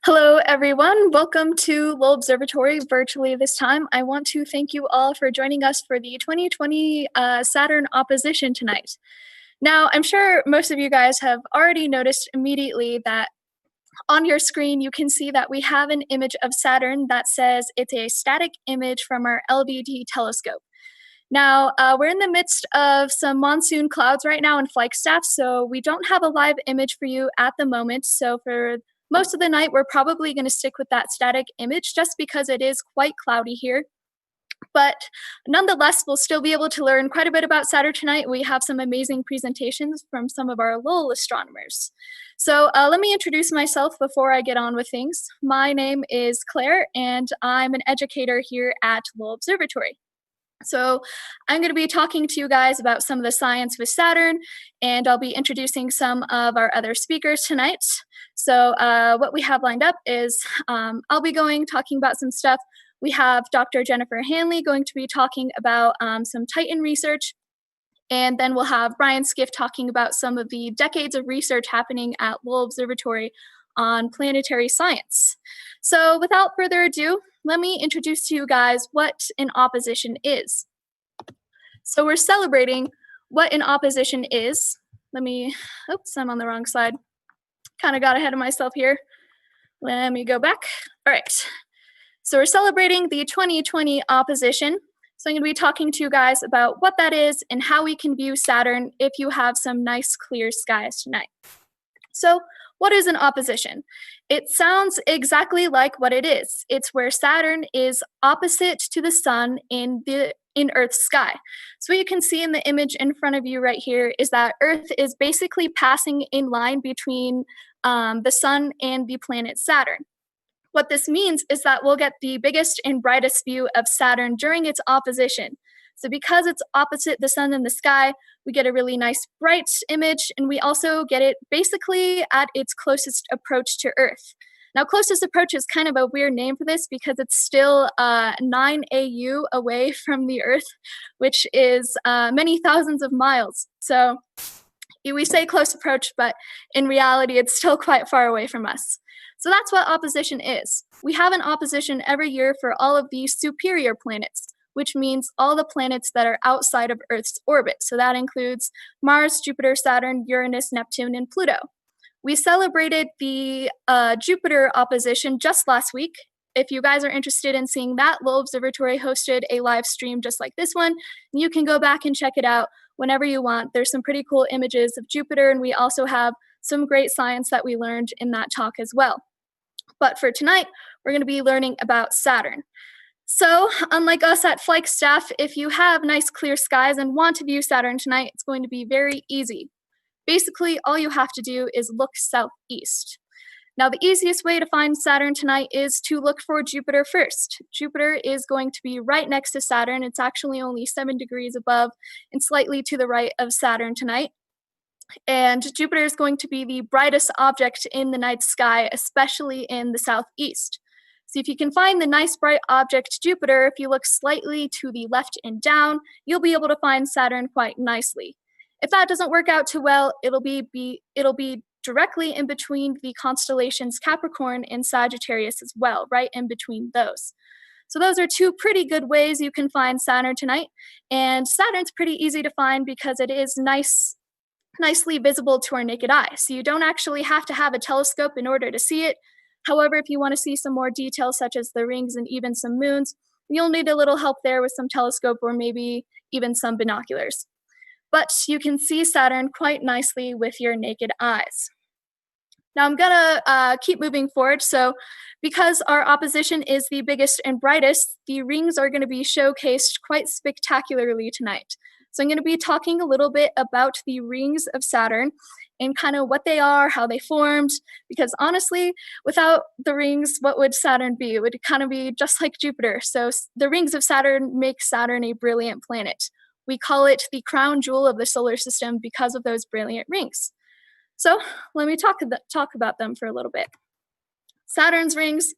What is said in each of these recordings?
Hello, everyone. Welcome to Lowell Observatory virtually this time. I want to thank you all for joining us for the 2020 Saturn opposition tonight. Now, I'm sure most of you guys have already noticed immediately that on your screen you can see that we have an image of Saturn that says it's a static image from our LVT telescope. Now, we're in the midst of some monsoon clouds right now in Flagstaff, so we don't have a live image for you at the moment. So for most of the night, we're probably going to stick with that static image just because it is quite cloudy here. But nonetheless, we'll still be able to learn quite a bit about Saturn tonight. We have some amazing presentations from some of our Lowell astronomers. So let me introduce myself before I get on with things. My name is Claire, and I'm an educator here at Lowell Observatory. So I'm going to be talking to you guys about some of the science with Saturn, and I'll be introducing some of our other speakers tonight. So what we have lined up is I'll be talking about some stuff. We have Dr. Jennifer Hanely going to be talking about some Titan research, and then we'll have Brian Skiff talking about some of the decades of research happening at Lowell Observatory on planetary science. So without further ado, let me introduce to you guys what an opposition is. So we're celebrating what an opposition is. Oops, I'm on the wrong slide. Kind of got ahead of myself here. Let me go back. All right. So we're celebrating the 2020 opposition. So I'm going to be talking to you guys about what that is and how we can view Saturn if you have some nice clear skies tonight. So what is an opposition? It sounds exactly like what it is. It's where Saturn is opposite to the sun in Earth's sky. So what you can see in the image in front of you right here is that Earth is basically passing in line between the sun and the planet Saturn. What this means is that we'll get the biggest and brightest view of Saturn during its opposition. So because it's opposite the sun in the sky, we get a really nice bright image, and we also get it basically at its closest approach to Earth. Now, closest approach is kind of a weird name for this because it's still 9 AU away from the Earth, which is many thousands of miles. So we say close approach, but in reality, it's still quite far away from us. So that's what opposition is. We have an opposition every year for all of these superior planets, which means all the planets that are outside of Earth's orbit. So that includes Mars, Jupiter, Saturn, Uranus, Neptune, and Pluto. We celebrated the Jupiter opposition just last week. If you guys are interested in seeing that, Lowell Observatory hosted a live stream just like this one. And you can go back and check it out whenever you want. There's some pretty cool images of Jupiter, and we also have some great science that we learned in that talk as well. But for tonight, we're going to be learning about Saturn. So, unlike us at Flagstaff, if you have nice clear skies and want to view Saturn tonight, it's going to be very easy. Basically, all you have to do is look southeast. Now, the easiest way to find Saturn tonight is to look for Jupiter first. Jupiter is going to be right next to Saturn. It's actually only 7 degrees above and slightly to the right of Saturn tonight. And Jupiter is going to be the brightest object in the night sky, especially in the southeast. So if you can find the nice bright object Jupiter, if you look slightly to the left and down, you'll be able to find Saturn quite nicely. If that doesn't work out too well, it'll be directly in between the constellations Capricorn and Sagittarius as well, right in between those. So those are two pretty good ways you can find Saturn tonight. And Saturn's pretty easy to find because it is nicely visible to our naked eye. So you don't actually have to have a telescope in order to see it. However, if you want to see some more details such as the rings and even some moons, you'll need a little help there with some telescope or maybe even some binoculars. But you can see Saturn quite nicely with your naked eyes. Now I'm going to keep moving forward. So because our opposition is the biggest and brightest, the rings are going to be showcased quite spectacularly tonight. So I'm going to be talking a little bit about the rings of Saturn and kind of what they are, how they formed, because honestly, without the rings, what would Saturn be? It would kind of be just like Jupiter. So the rings of Saturn make Saturn a brilliant planet. We call it the crown jewel of the solar system because of those brilliant rings. So let me talk about them for a little bit. Saturn's rings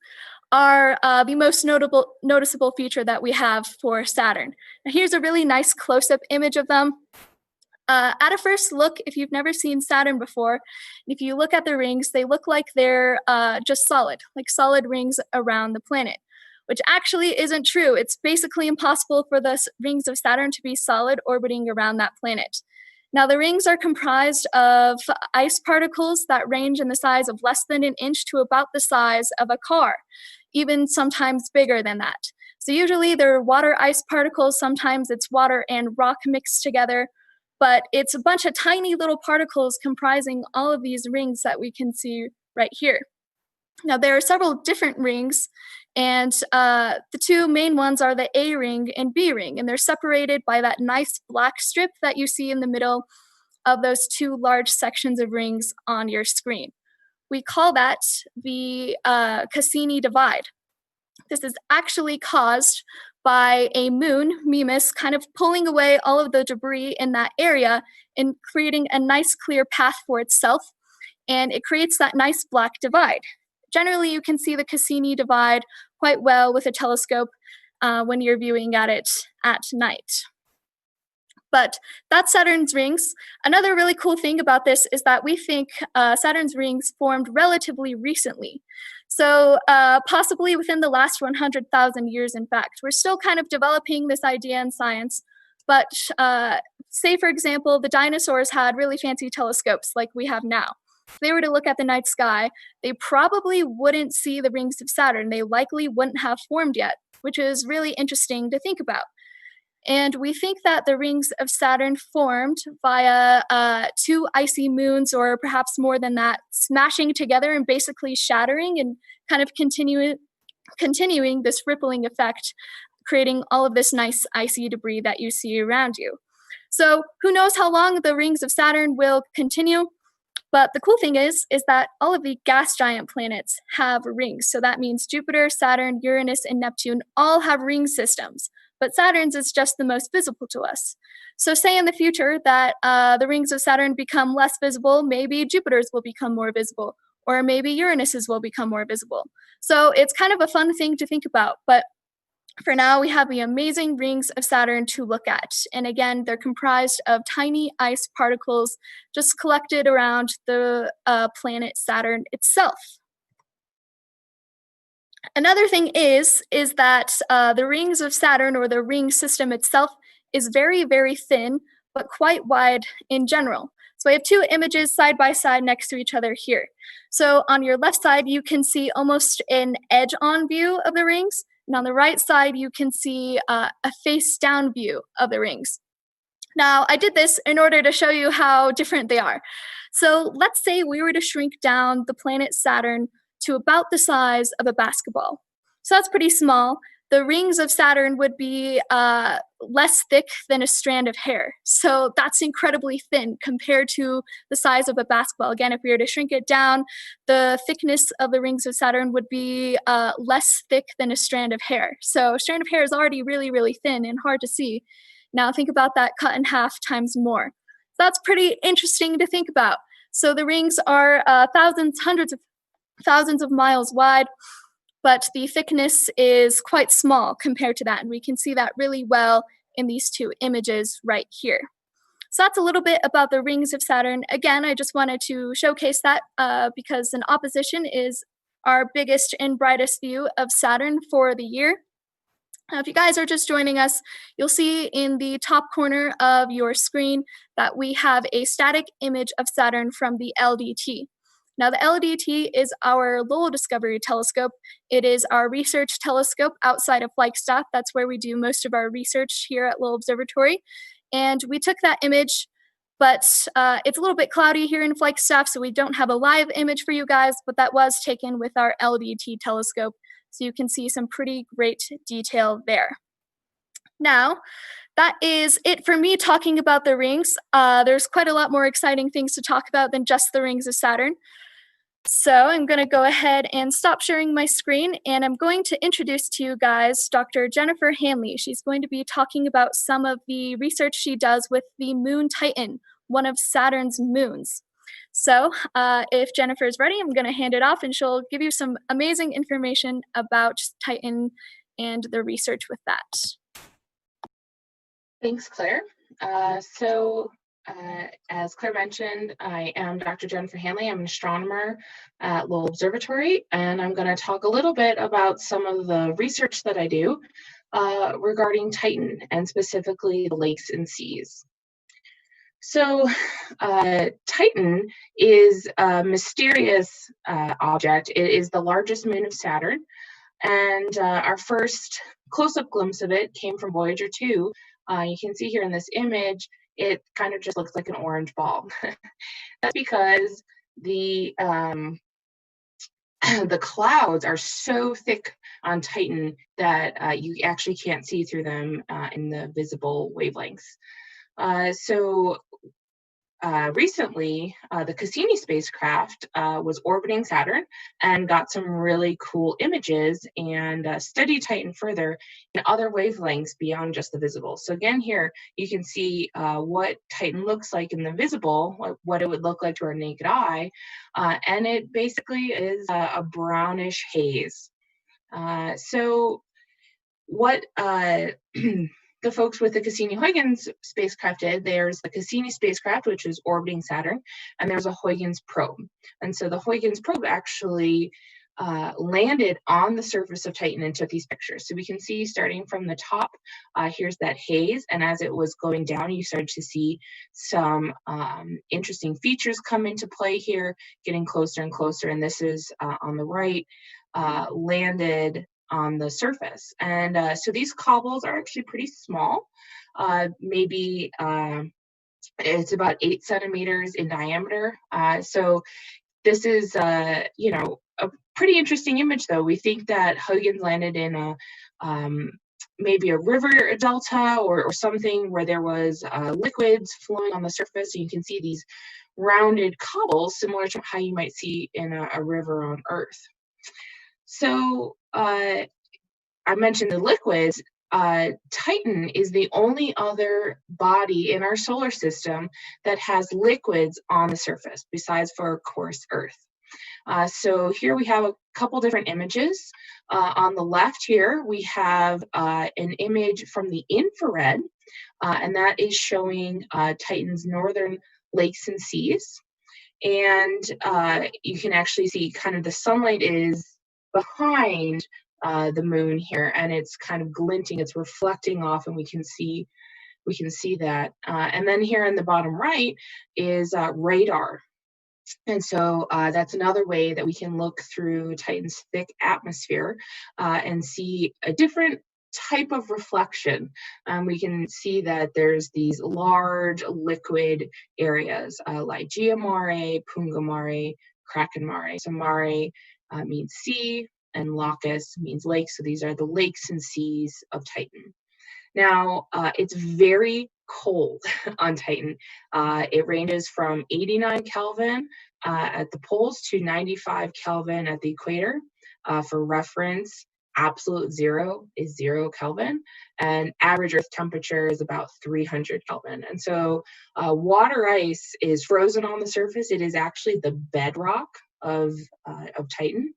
are the most noticeable feature that we have for Saturn. Now here's a really nice close-up image of them. At a first look, if you've never seen Saturn before, if you look at the rings, they look like they're just solid, like solid rings around the planet, which actually isn't true. It's basically impossible for the rings of Saturn to be solid orbiting around that planet. Now, the rings are comprised of ice particles that range in the size of less than an inch to about the size of a car, even sometimes bigger than that. So usually they're water ice particles, sometimes it's water and rock mixed together, but it's a bunch of tiny little particles comprising all of these rings that we can see right here. Now, there are several different rings, and the two main ones are the A ring and B ring, and they're separated by that nice black strip that you see in the middle of those two large sections of rings on your screen. We call that the Cassini divide. This is actually caused by a moon, Mimas, kind of pulling away all of the debris in that area and creating a nice clear path for itself, and it creates that nice black divide. Generally, you can see the Cassini divide quite well with a telescope when you're viewing at it at night. But that's Saturn's rings. Another really cool thing about this is that we think Saturn's rings formed relatively recently. So possibly within the last 100,000 years, in fact. We're still kind of developing this idea in science. But say, for example, the dinosaurs had really fancy telescopes like we have now. If they were to look at the night sky, they probably wouldn't see the rings of Saturn. They likely wouldn't have formed yet, which is really interesting to think about. And we think that the rings of Saturn formed via two icy moons, or perhaps more than that, smashing together and basically shattering and kind of continuing this rippling effect, creating all of this nice icy debris that you see around you. So who knows how long the rings of Saturn will continue? But the cool thing is that all of the gas giant planets have rings. So that means Jupiter, Saturn, Uranus, and Neptune all have ring systems. But Saturn's is just the most visible to us. So say in the future that the rings of Saturn become less visible, maybe Jupiter's will become more visible, or maybe Uranus's will become more visible. So it's kind of a fun thing to think about. But for now, we have the amazing rings of Saturn to look at. And again, they're comprised of tiny ice particles just collected around the planet Saturn itself. Another thing is that the rings of Saturn, or the ring system itself, is very, very thin, but quite wide in general. So I have two images side by side next to each other here. So on your left side, you can see almost an edge-on view of the rings. And on the right side, you can see a face-down view of the rings. Now, I did this in order to show you how different they are. So let's say we were to shrink down the planet Saturn to about the size of a basketball. So that's pretty small. The rings of Saturn would be less thick than a strand of hair. So that's incredibly thin compared to the size of a basketball. Again, if we were to shrink it down, the thickness of the rings of Saturn would be less thick than a strand of hair. So a strand of hair is already really, really thin and hard to see. Now think about that cut in half times more. That's pretty interesting to think about. So the rings are hundreds of thousands of miles wide, but the thickness is quite small compared to that, and we can see that really well in these two images right here. So that's a little bit about the rings of Saturn. Again, I just wanted to showcase that because an opposition is our biggest and brightest view of Saturn for the year. If you guys are just joining us, you'll see in the top corner of your screen that we have a static image of Saturn from the LDT. Now, the LDT is our Lowell Discovery Telescope. It is our research telescope outside of Flagstaff. That's where we do most of our research here at Lowell Observatory. And we took that image, but it's a little bit cloudy here in Flagstaff, so we don't have a live image for you guys, but that was taken with our LDT telescope. So you can see some pretty great detail there. Now, that is it for me talking about the rings. There's quite a lot more exciting things to talk about than just the rings of Saturn. So I'm going to go ahead and stop sharing my screen, and I'm going to introduce to you guys Dr. Jennifer Hanely. She's going to be talking about some of the research she does with the moon Titan, one of Saturn's moons. So if Jennifer's ready, I'm going to hand it off, and she'll give you some amazing information about Titan and the research with that. Thanks, Claire. So As Claire mentioned, I am Dr. Jennifer Hanely. I'm an astronomer at Lowell Observatory, and I'm going to talk a little bit about some of the research that I do regarding Titan, and specifically the lakes and seas. So Titan is a mysterious object. It is the largest moon of Saturn, and our first close-up glimpse of it came from Voyager 2. You can see here in this image, it kind of just looks like an orange ball. That's because the the clouds are so thick on Titan that you actually can't see through them in the visible wavelengths. Recently, the Cassini spacecraft was orbiting Saturn and got some really cool images and studied Titan further in other wavelengths beyond just the visible. So again, here you can see what Titan looks like in the visible, what it would look like to our naked eye, and it basically is a brownish haze. So what the folks with the Cassini-Huygens spacecraft did, there's the Cassini spacecraft, which is orbiting Saturn, and there's a Huygens probe. And so the Huygens probe actually landed on the surface of Titan and took these pictures. So we can see starting from the top, here's that haze, and as it was going down, you started to see some interesting features come into play here, getting closer and closer, and this is on the right, landed on the surface. And so these cobbles are actually pretty small, maybe it's about 8 centimeters in diameter. So this is, you know, a pretty interesting image, though. We think that Huygens landed in a maybe a river delta or something where there was liquids flowing on the surface. So you can see these rounded cobbles, similar to how you might see in a river on Earth. So I mentioned the liquids. Titan is the only other body in our solar system that has liquids on the surface, besides, for of course, Earth. So here we have a couple different images. On the left here, we have an image from the infrared, and that is showing Titan's northern lakes and seas. And you can actually see kind of the sunlight is behind the moon here, and it's kind of glinting, it's reflecting off, and we can see that. And then here in the bottom right is radar. And so that's another way that we can look through Titan's thick atmosphere and see a different type of reflection. We can see that there's these large liquid areas, Ligeia Mare, Punga Mare, Kraken Mare. So Mare means sea, and Lacus means lake. So these are the lakes and seas of Titan. Now, it's very cold on Titan. It ranges from 89 Kelvin at the poles to 95 Kelvin at the equator. For reference, absolute zero is 0 Kelvin, and average Earth temperature is about 300 Kelvin. And so water ice is frozen on the surface. It is actually the bedrock of Titan.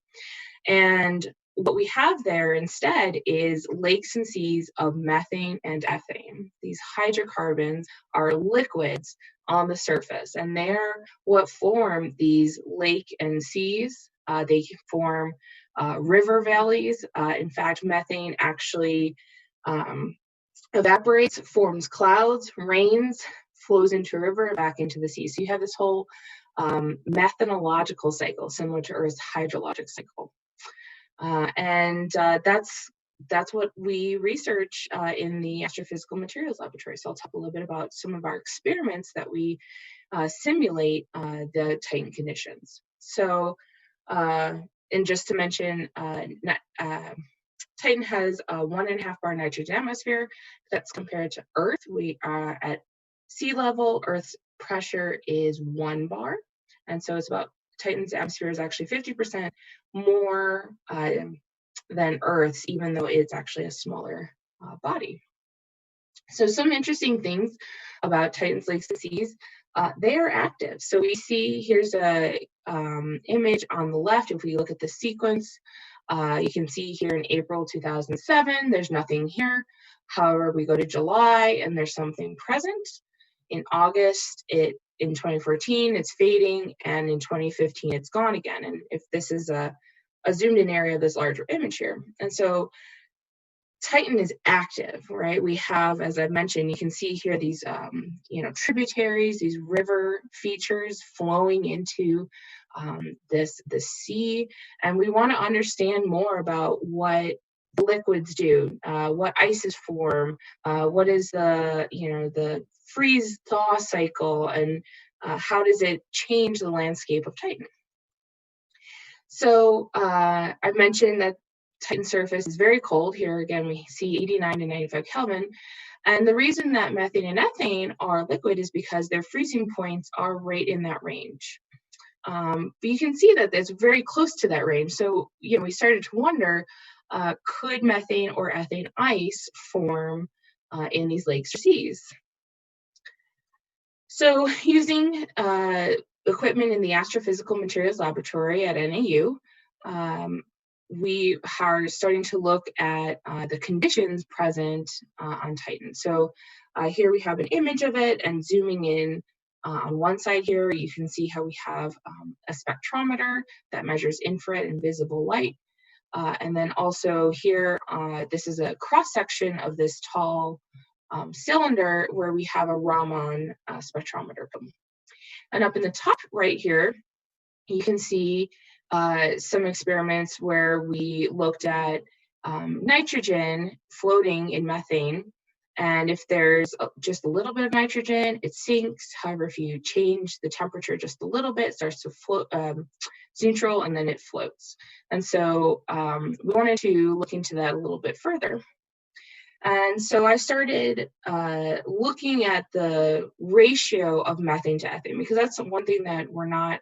And what we have there instead is lakes and seas of methane and ethane. These hydrocarbons are liquids on the surface, and they're what form these lake and seas. They form river valleys. In fact, methane actually evaporates, forms clouds, rains, flows into a river and back into the sea. So you have this whole methanological cycle, similar to Earth's hydrologic cycle. That's what we research in the Astrophysical Materials Laboratory. So I'll talk a little bit about some of our experiments that we simulate the Titan conditions. So, and just to mention, Titan has a 1.5 bar nitrogen atmosphere. That's compared to Earth. We are at sea level. Earth's pressure is 1 bar. And so it's about, Titan's atmosphere is actually 50% more than Earth's, even though it's actually a smaller body. So some interesting things about Titan's lakes and seas, they are active. So we see, here's a image on the left. If we look at the sequence, you can see here in April 2007, there's nothing here. However, we go to July and there's something present. In August, in 2014, it's fading, and in 2015, it's gone again. And if this is a zoomed in area of this larger image here. And so Titan is active, right? We have, as I mentioned, you can see here these, tributaries, these river features flowing into the sea, and we want to understand more about what liquids do, what ices form, what is the freeze thaw cycle, and how does it change the landscape of Titan. So I mentioned that Titan surface is very cold. Here again, we see 89 to 95 Kelvin. And the reason that methane and ethane are liquid is because their freezing points are right in that range. But you can see that it's very close to that range. So, we started to wonder, could methane or ethane ice form in these lakes or seas? So using equipment in the Astrophysical Materials Laboratory at NAU, we are starting to look at the conditions present on Titan. So here we have an image of it, and zooming in on one side here, you can see how we have a spectrometer that measures infrared and visible light. And then also here, this is a cross-section of this tall cylinder where we have a Raman spectrometer. And up in the top right here, you can see some experiments where we looked at nitrogen floating in methane. And if there's just a little bit of nitrogen, it sinks. However, if you change the temperature just a little bit, it starts to float, it's neutral, and then it floats. And so we wanted to look into that a little bit further. And so I started looking at the ratio of methane to ethane, because that's one thing that we're not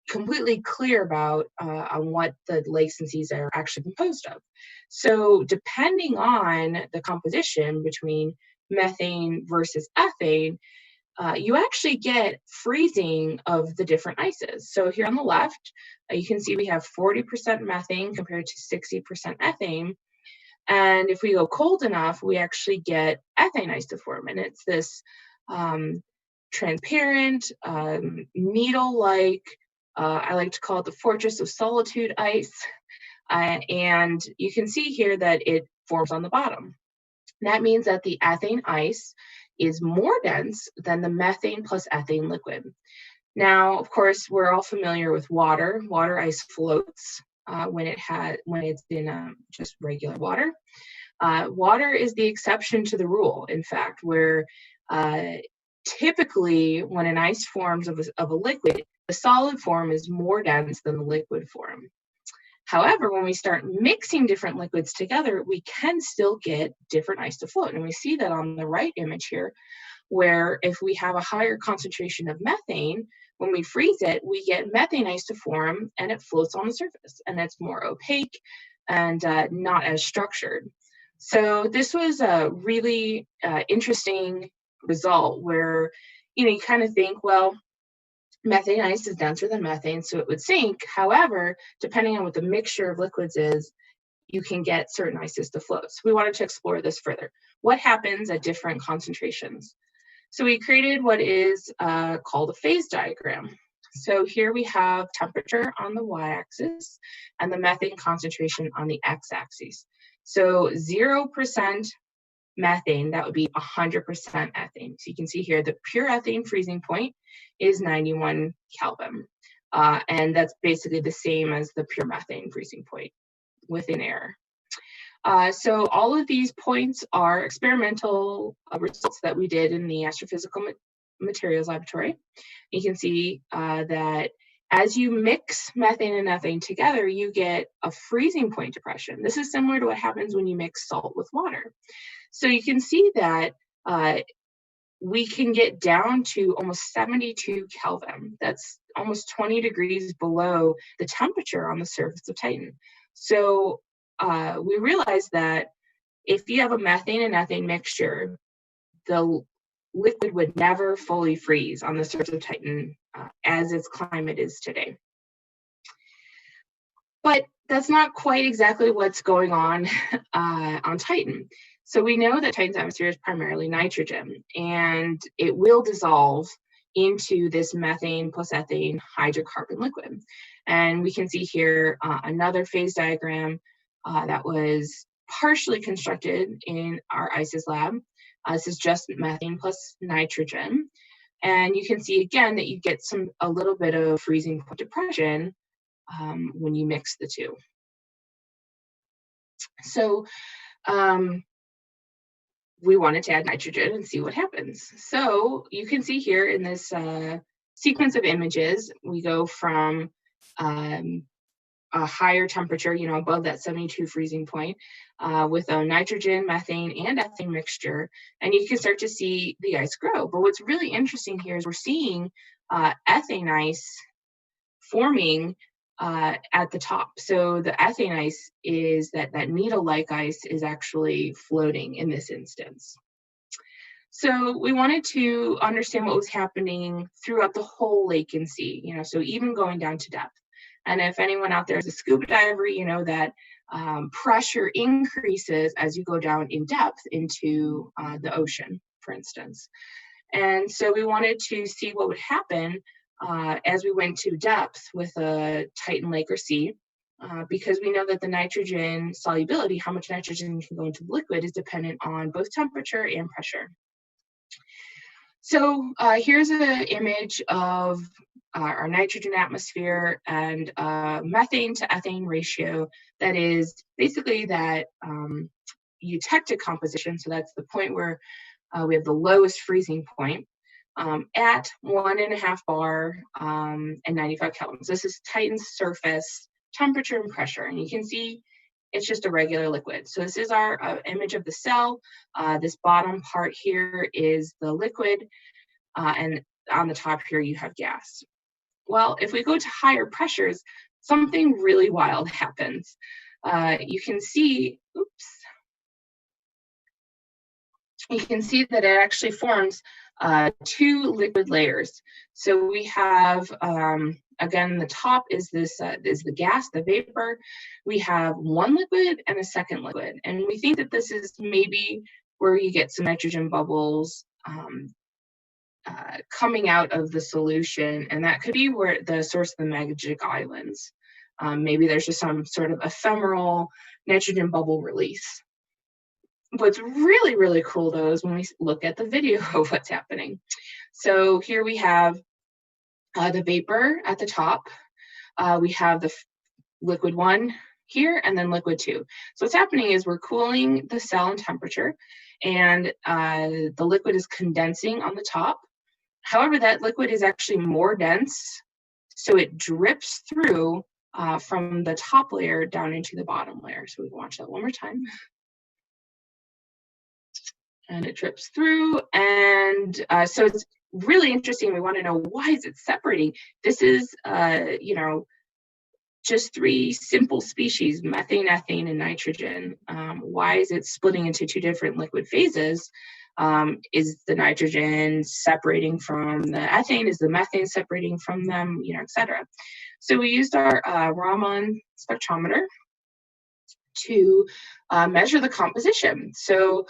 completely clear about on what the lakes and seas are actually composed of. So depending on the composition between methane versus ethane, you actually get freezing of the different ices. So here on the left, you can see we have 40% methane compared to 60% ethane. And if we go cold enough, we actually get ethane ice to form. And it's this transparent, needle-like, I like to call it the Fortress of Solitude ice. And you can see here that it forms on the bottom. That means that the ethane ice is more dense than the methane plus ethane liquid. Now, of course, we're all familiar with water. Water ice floats when it's in just regular water. Water is the exception to the rule, in fact, where typically when an ice forms of a liquid, the solid form is more dense than the liquid form. However, when we start mixing different liquids together, we can still get different ice to float. And we see that on the right image here, where if we have a higher concentration of methane, when we freeze it, we get methane ice to form, and it floats on the surface, and it's more opaque and not as structured. So this was a really interesting result where, you kind of think, well, methane ice is denser than methane, so it would sink. However, depending on what the mixture of liquids is, you can get certain ices to float. So we wanted to explore this further. What happens at different concentrations? So we created what is called a phase diagram. So here we have temperature on the y-axis and the methane concentration on the x-axis. So 0% methane, that would be 100% ethane. So you can see here the pure ethane freezing point is 91 Kelvin. And that's basically the same as the pure methane freezing point within air. So all of these points are experimental results that we did in the Astrophysical Materials Laboratory. You can see that as you mix methane and ethane together, you get a freezing point depression. This is similar to what happens when you mix salt with water. So you can see that we can get down to almost 72 Kelvin. That's almost 20 degrees below the temperature on the surface of Titan. So we realized that if you have a methane and ethane mixture, the liquid would never fully freeze on the surface of Titan as its climate is today. But that's not quite exactly what's going on Titan. So we know that Titan's atmosphere is primarily nitrogen, and it will dissolve into this methane plus ethane hydrocarbon liquid. And we can see here another phase diagram that was partially constructed in our ICES lab. This is just methane plus nitrogen. And you can see again that you get a little bit of freezing point depression when you mix the two. So we wanted to add nitrogen and see what happens. So you can see here in this sequence of images, we go from a higher temperature, above that 72 freezing point, with a nitrogen, methane, and ethane mixture, and you can start to see the ice grow. But what's really interesting here is we're seeing ethane ice forming at the top. So the ethane ice is that needle-like ice is actually floating in this instance. So we wanted to understand what was happening throughout the whole lake and sea, so even going down to depth. And if anyone out there is a scuba diver, you know that pressure increases as you go down in depth into the ocean, for instance. And so we wanted to see what would happen as we went to depth with a Titan lake or sea, because we know that the nitrogen solubility, how much nitrogen can go into the liquid, is dependent on both temperature and pressure. So here's an image of our nitrogen atmosphere and methane to ethane ratio that is basically that eutectic composition. So that's the point where we have the lowest freezing point at 1.5 bar and 95 kelvins. This is Titan's surface temperature and pressure, and you can see it's just a regular liquid. So this is our image of the cell. This bottom part here is the liquid, and on the top here you have gas. Well, if we go to higher pressures, something really wild happens. You can see, you can see that it actually forms two liquid layers. So we have, again, the top is this is the gas, the vapor. We have one liquid and a second liquid, and we think that this is maybe where you get some nitrogen bubbles coming out of the solution, and that could be where the source of the magic islands. Maybe there's just some sort of ephemeral nitrogen bubble release. What's really, really cool, though, is when we look at the video of what's happening. So here we have the vapor at the top. We have the liquid 1 here, and then liquid 2. So what's happening is we're cooling the cell in temperature, and the liquid is condensing on the top. However, that liquid is actually more dense, so it drips through from the top layer down into the bottom layer. So we can watch that one more time. And it drips through, and so it's really interesting. We want to know, why is it separating? This is, just 3 simple species, methane, ethane, and nitrogen. Why is it splitting into 2 different liquid phases? Is the nitrogen separating from the ethane? Is the methane separating from them? Et cetera. So we used our Raman spectrometer to measure the composition. So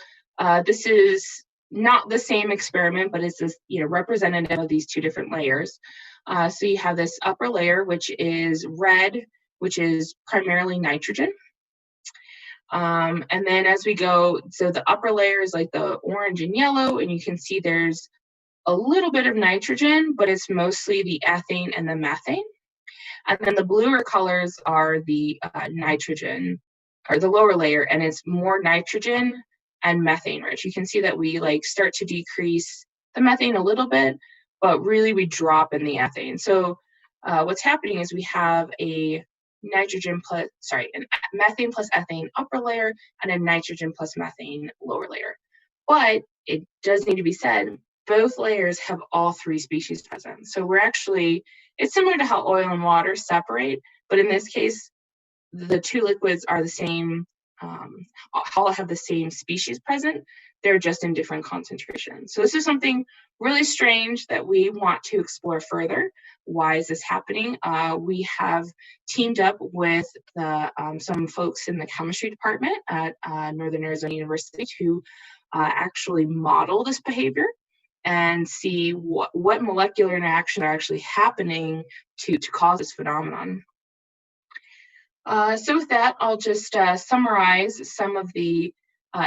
this is not the same experiment, but it's this, representative of these 2 different layers. So you have this upper layer, which is red, which is primarily nitrogen. And then as we go, so the upper layer is like the orange and yellow, and you can see there's a little bit of nitrogen, but it's mostly the ethane and the methane. And then the bluer colors are the nitrogen, or the lower layer, and it's more nitrogen and methane rich. You can see that we start to decrease the methane a little bit, but really we drop in the ethane. So what's happening is we have a methane plus ethane upper layer and a nitrogen plus methane lower layer. But it does need to be said, both layers have all 3 species present. So we're actually, it's similar to how oil and water separate, but in this case, the 2 liquids are the same all have the same species present. They're just in different concentrations. So this is something really strange that we want to explore further. Why is this happening? We have teamed up with some folks in the chemistry department at Northern Arizona University to actually model this behavior and see what molecular interactions are actually happening to cause this phenomenon. So with that, I'll just summarize some of the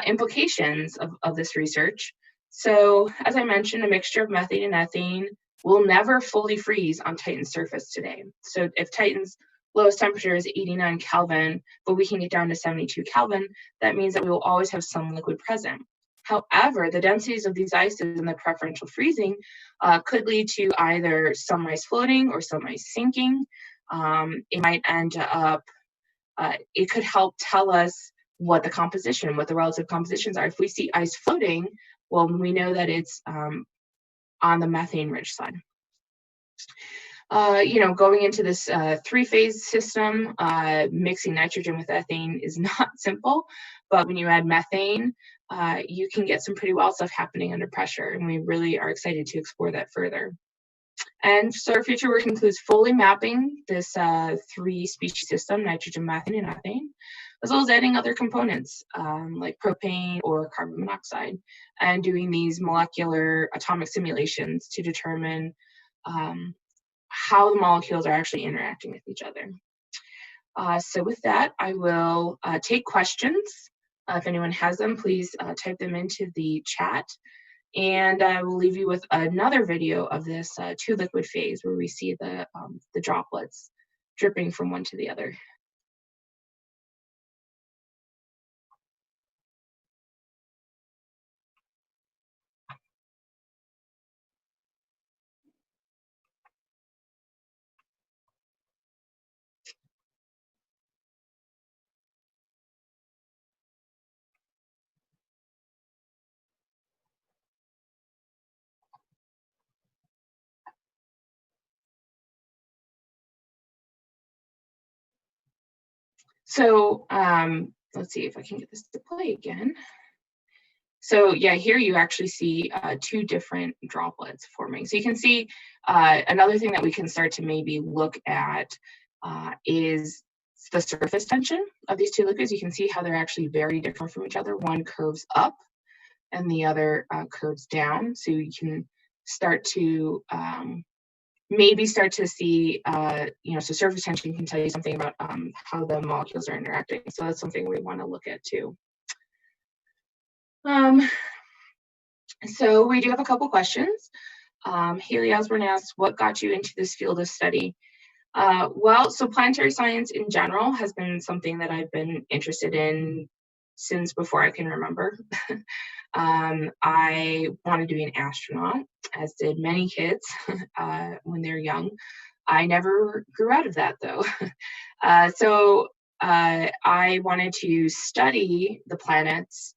implications of this research. So as I mentioned, a mixture of methane and ethane will never fully freeze on Titan's surface today. So if Titan's lowest temperature is 89 Kelvin, but we can get down to 72 Kelvin, that means that we will always have some liquid present. However, the densities of these ices and the preferential freezing could lead to either some ice floating or some ice sinking. It might end up, it could help tell us what the relative compositions are. If we see ice floating, well, we know that it's on the methane-rich side. Going into this three-phase system, mixing nitrogen with ethane is not simple, but when you add methane, you can get some pretty wild stuff happening under pressure, and we really are excited to explore that further. And so our future work includes fully mapping this three-species system, nitrogen, methane, and ethane, as well as adding other components like propane or carbon monoxide, and doing these molecular atomic simulations to determine how the molecules are actually interacting with each other. So with that, I will take questions. If anyone has them, please type them into the chat. And I will leave you with another video of this two-liquid phase where we see the droplets dripping from one to the other. So let's see if I can get this to play again. So yeah, here you actually see two different droplets forming. So you can see another thing that we can start to maybe look at is the surface tension of these two liquids. You can see how they're actually very different from each other. One curves up and the other curves down. So you can start to maybe start to see, so surface tension can tell you something about how the molecules are interacting. So that's something we want to look at too. So we do have a couple questions. Haley Osborne asks, what got you into this field of study? Well, so planetary science in general has been something that I've been interested in since before I can remember. I wanted to be an astronaut, as did many kids when they're young. I never grew out of that though. So I wanted to study the planets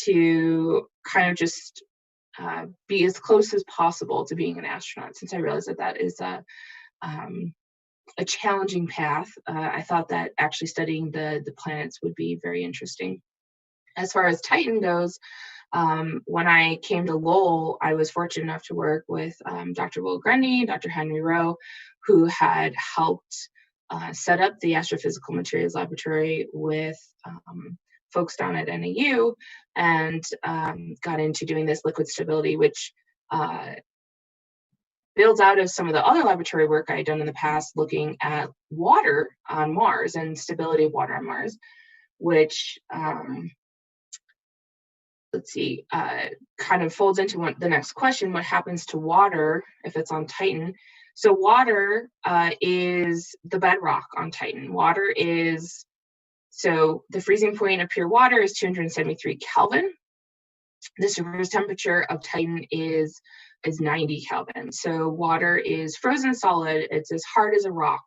to kind of just be as close as possible to being an astronaut, since I realized that that is a challenging path. I thought that actually studying the planets would be very interesting. As far as Titan goes, when I came to Lowell, I was fortunate enough to work with Dr. Will Grundy, Dr. Henry Rowe, who had helped set up the Astrophysical Materials Laboratory with folks down at NAU, and got into doing this liquid stability, which builds out of some of the other laboratory work I had done in the past, looking at water on Mars and stability of water on Mars, which kind of folds into the next question: what happens to water if it's on Titan? So water is the bedrock on Titan. Water is, so the freezing point of pure water is 273 Kelvin. The surface temperature of Titan is 90 Kelvin. So water is frozen solid. It's as hard as a rock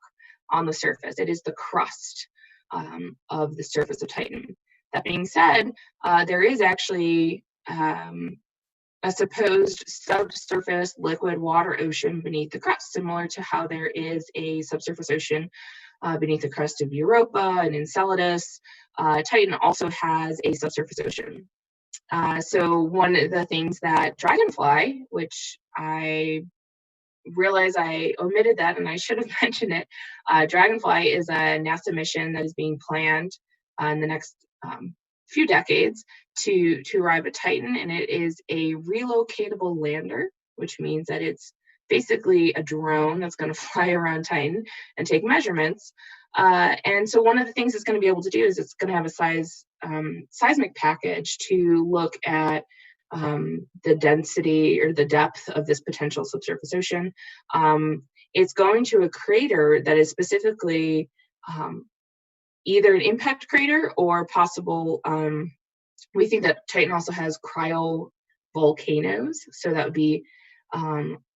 on the surface. It is the crust of the surface of Titan. That being said, there is actually a supposed subsurface liquid water ocean beneath the crust, similar to how there is a subsurface ocean beneath the crust of Europa and Enceladus. Titan also has a subsurface ocean. So one of the things that Dragonfly, which I realize I omitted that and I should have mentioned it, Dragonfly is a NASA mission that is being planned in the next few decades to arrive at Titan, and it is a relocatable lander, which means that it's basically a drone that's going to fly around Titan and take measurements. And so one of the things it's going to be able to do is it's going to have a seismic package to look at the density or the depth of this potential subsurface ocean. It's going to a crater that is specifically either an impact crater or possible. We think that Titan also has cryovolcanoes, so that would be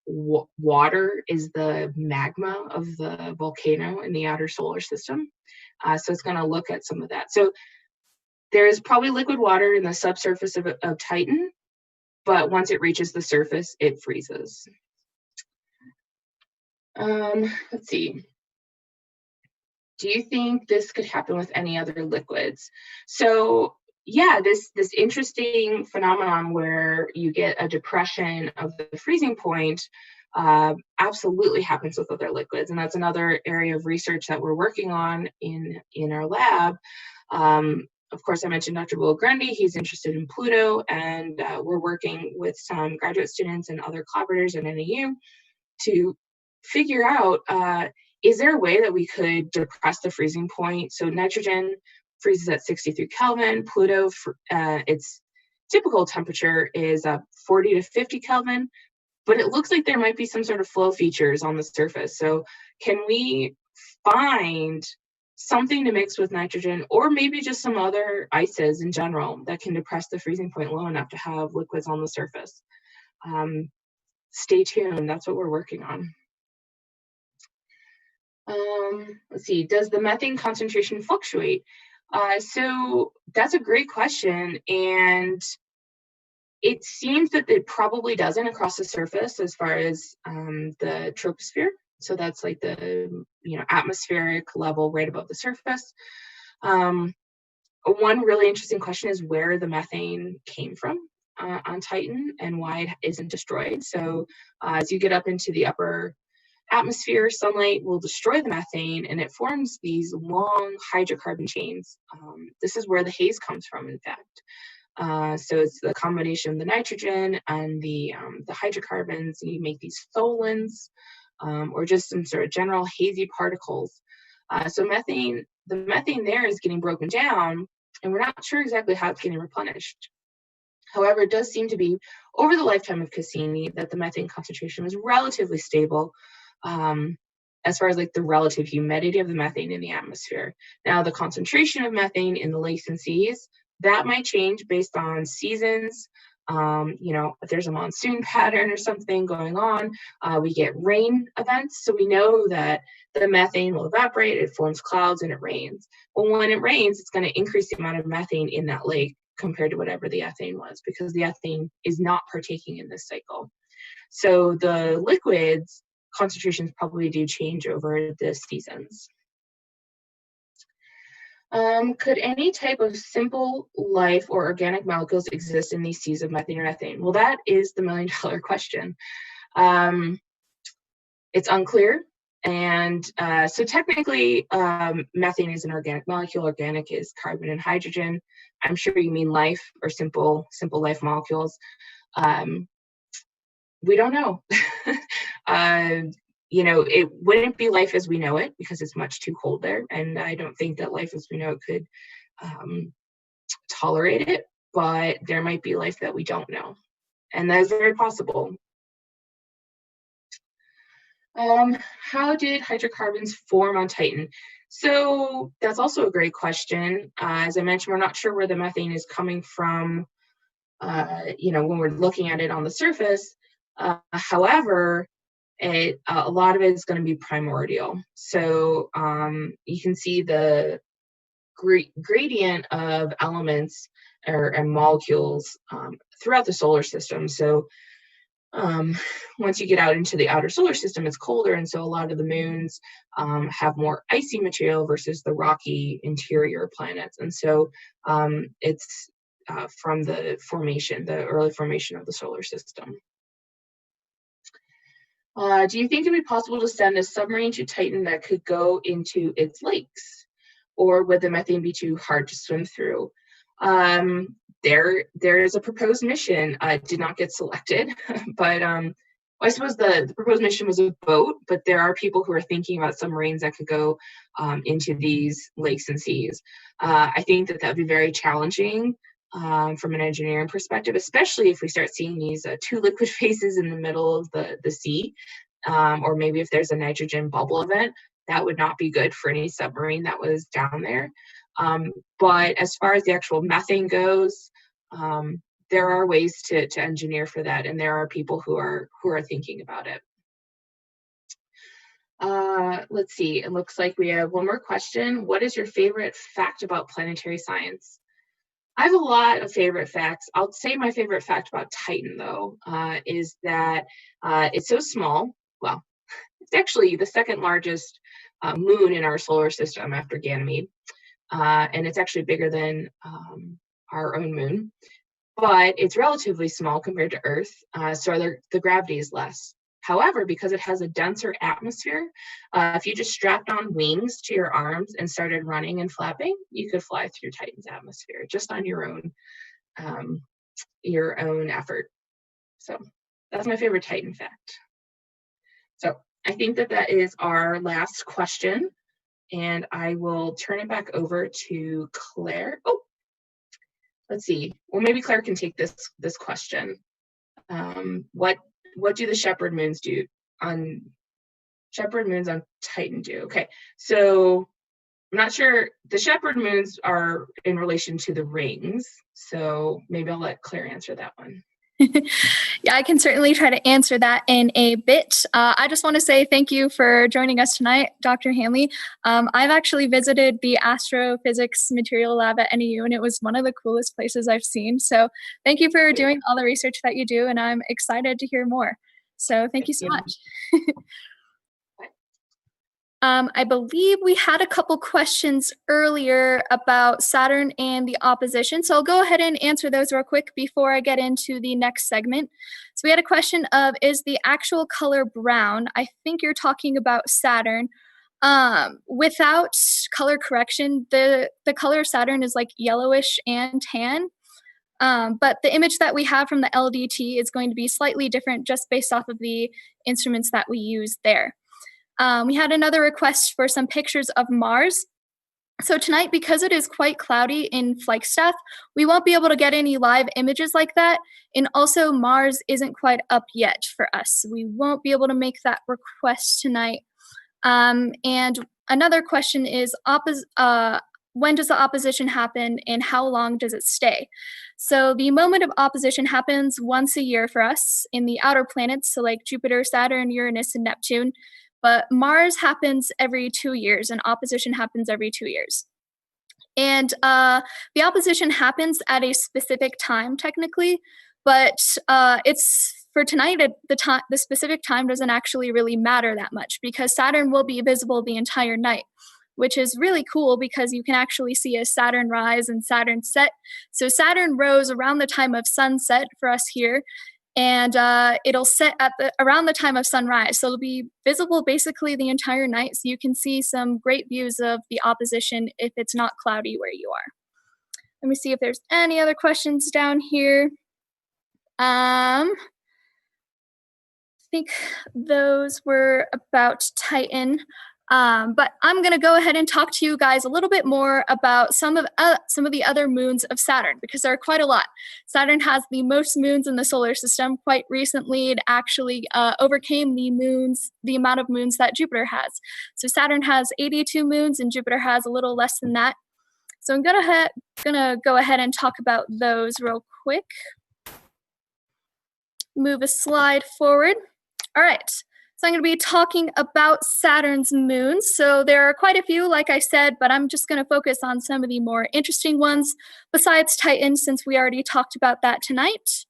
water is the magma of the volcano in the outer solar system. So it's going to look at some of that. So there is probably liquid water in the subsurface of Titan, but once it reaches the surface, it freezes. Let's see. Do you think this could happen with any other liquids? So yeah, this interesting phenomenon where you get a depression of the freezing point absolutely happens with other liquids, and that's another area of research that we're working on in our lab. Of course, I mentioned Dr. Will Grundy. He's interested in Pluto, and we're working with some graduate students and other collaborators at NAU to figure out, is there a way that we could depress the freezing point? So nitrogen freezes at 63 Kelvin. Pluto, its typical temperature is 40 to 50 Kelvin, but it looks like there might be some sort of flow features on the surface. So can we find something to mix with nitrogen, or maybe just some other ices in general that can depress the freezing point low enough to have liquids on the surface? Stay tuned, that's what we're working on. Let's see, does the methane concentration fluctuate? So that's a great question, and it seems that it probably doesn't across the surface as far as the troposphere. So that's like the atmospheric level right above the surface. One really interesting question is where the methane came from on Titan and why it isn't destroyed. So as you get up into the upper atmosphere, sunlight will destroy the methane and it forms these long hydrocarbon chains. This is where the haze comes from, in fact. So it's the combination of the nitrogen and the hydrocarbons, and you make these tholins, or just some sort of general hazy particles. So the methane there is getting broken down, and we're not sure exactly how it's getting replenished. However, it does seem to be, over the lifetime of Cassini, that the methane concentration was relatively stable as far as like the relative humidity of the methane in the atmosphere. Now, the concentration of methane in the lakes and seas, that might change based on seasons. If there's a monsoon pattern or something going on, we get rain events. So we know that the methane will evaporate, it forms clouds, and it rains. Well, when it rains, it's going to increase the amount of methane in that lake compared to whatever the ethane was, because the ethane is not partaking in this cycle. So the liquids concentrations probably do change over the seasons. Could any type of simple life or organic molecules exist in these seas of methane or ethane? Well, that is the million-dollar question. It's unclear. And so technically, methane is an organic molecule. Organic is carbon and hydrogen. I'm sure you mean life or simple life molecules. We don't know. It wouldn't be life as we know it because it's much too cold there. And I don't think that life as we know it could tolerate it, but there might be life that we don't know. And that is very possible. How did hydrocarbons form on Titan? So that's also a great question. As I mentioned, we're not sure where the methane is coming from, when we're looking at it on the surface. However, a lot of it is going to be primordial. So you can see the gradient of elements and molecules throughout the solar system. So Once you get out into the outer solar system, it's colder, and so a lot of the moons have more icy material versus the rocky interior planets. And so it's from the early formation of the solar system. Do you think it would be possible to send a submarine to Titan that could go into its lakes? Or would the methane be too hard to swim through? There is a proposed mission. Did not get selected, but I suppose the proposed mission was a boat, but there are people who are thinking about submarines that could go into these lakes and seas. I think that would be very challenging from an engineering perspective, especially if we start seeing these two liquid phases in the middle of the sea, or maybe if there's a nitrogen bubble event. That would not be good for any submarine that was down there. But as far as the actual methane goes, there are ways to engineer for that, and there are people who are thinking about it. Let's see, it looks like we have one more question. What is your favorite fact about planetary science? I have a lot of favorite facts. I'll say my favorite fact about Titan, though, is that it's so small. Well, it's actually the second largest moon in our solar system after Ganymede, and it's actually bigger than our own moon, but it's relatively small compared to Earth, so the gravity is less. However, because it has a denser atmosphere, if you just strapped on wings to your arms and started running and flapping, you could fly through Titan's atmosphere just on your own effort. So that's my favorite Titan fact. So I think that is our last question, and I will turn it back over to Claire. Oh, let's see. Well, maybe Claire can take this question. What do the shepherd moons on Titan do? Okay, so I'm not sure. The shepherd moons are in relation to the rings, so maybe I'll let Claire answer that one. Yeah, I can certainly try to answer that in a bit. I just want to say thank you for joining us tonight, Dr. Hanely. I've actually visited the Astrophysics Material Lab at NEU, and it was one of the coolest places I've seen. So thank you for doing all the research that you do, and I'm excited to hear more. So thank you so much. I believe we had a couple questions earlier about Saturn and the opposition, so I'll go ahead and answer those real quick before I get into the next segment. So we had a question of, is the actual color brown? I think you're talking about Saturn. Without color correction, the color of Saturn is like yellowish and tan. But the image that we have from the LDT is going to be slightly different just based off of the instruments that we use there. We had another request for some pictures of Mars. So tonight, because it is quite cloudy in Flagstaff, we won't be able to get any live images like that. And also, Mars isn't quite up yet for us. We won't be able to make that request tonight. And another question is, when does the opposition happen and how long does it stay? So the moment of opposition happens once a year for us in the outer planets, so like Jupiter, Saturn, Uranus, and Neptune. But Mars happens every 2 years, and opposition happens every 2 years. And the opposition happens at a specific time, technically, but it's for tonight. The specific time doesn't actually really matter that much because Saturn will be visible the entire night, which is really cool because you can actually see a Saturn rise and Saturn set. So Saturn rose around the time of sunset for us here, and it'll set at around the time of sunrise. So it'll be visible basically the entire night, so you can see some great views of the opposition if it's not cloudy where you are. Let me see if there's any other questions down here. I think those were about Titan. But I'm going to go ahead and talk to you guys a little bit more about some of the other moons of Saturn, because there are quite a lot. Saturn has the most moons in the solar system. Quite recently, it actually overcame the amount of moons that Jupiter has. So Saturn has 82 moons, and Jupiter has a little less than that. So I'm gonna go ahead and talk about those real quick. Move a slide forward. All right. So I'm going to be talking about Saturn's moons. So there are quite a few, like I said, but I'm just going to focus on some of the more interesting ones besides Titan, since we already talked about that tonight.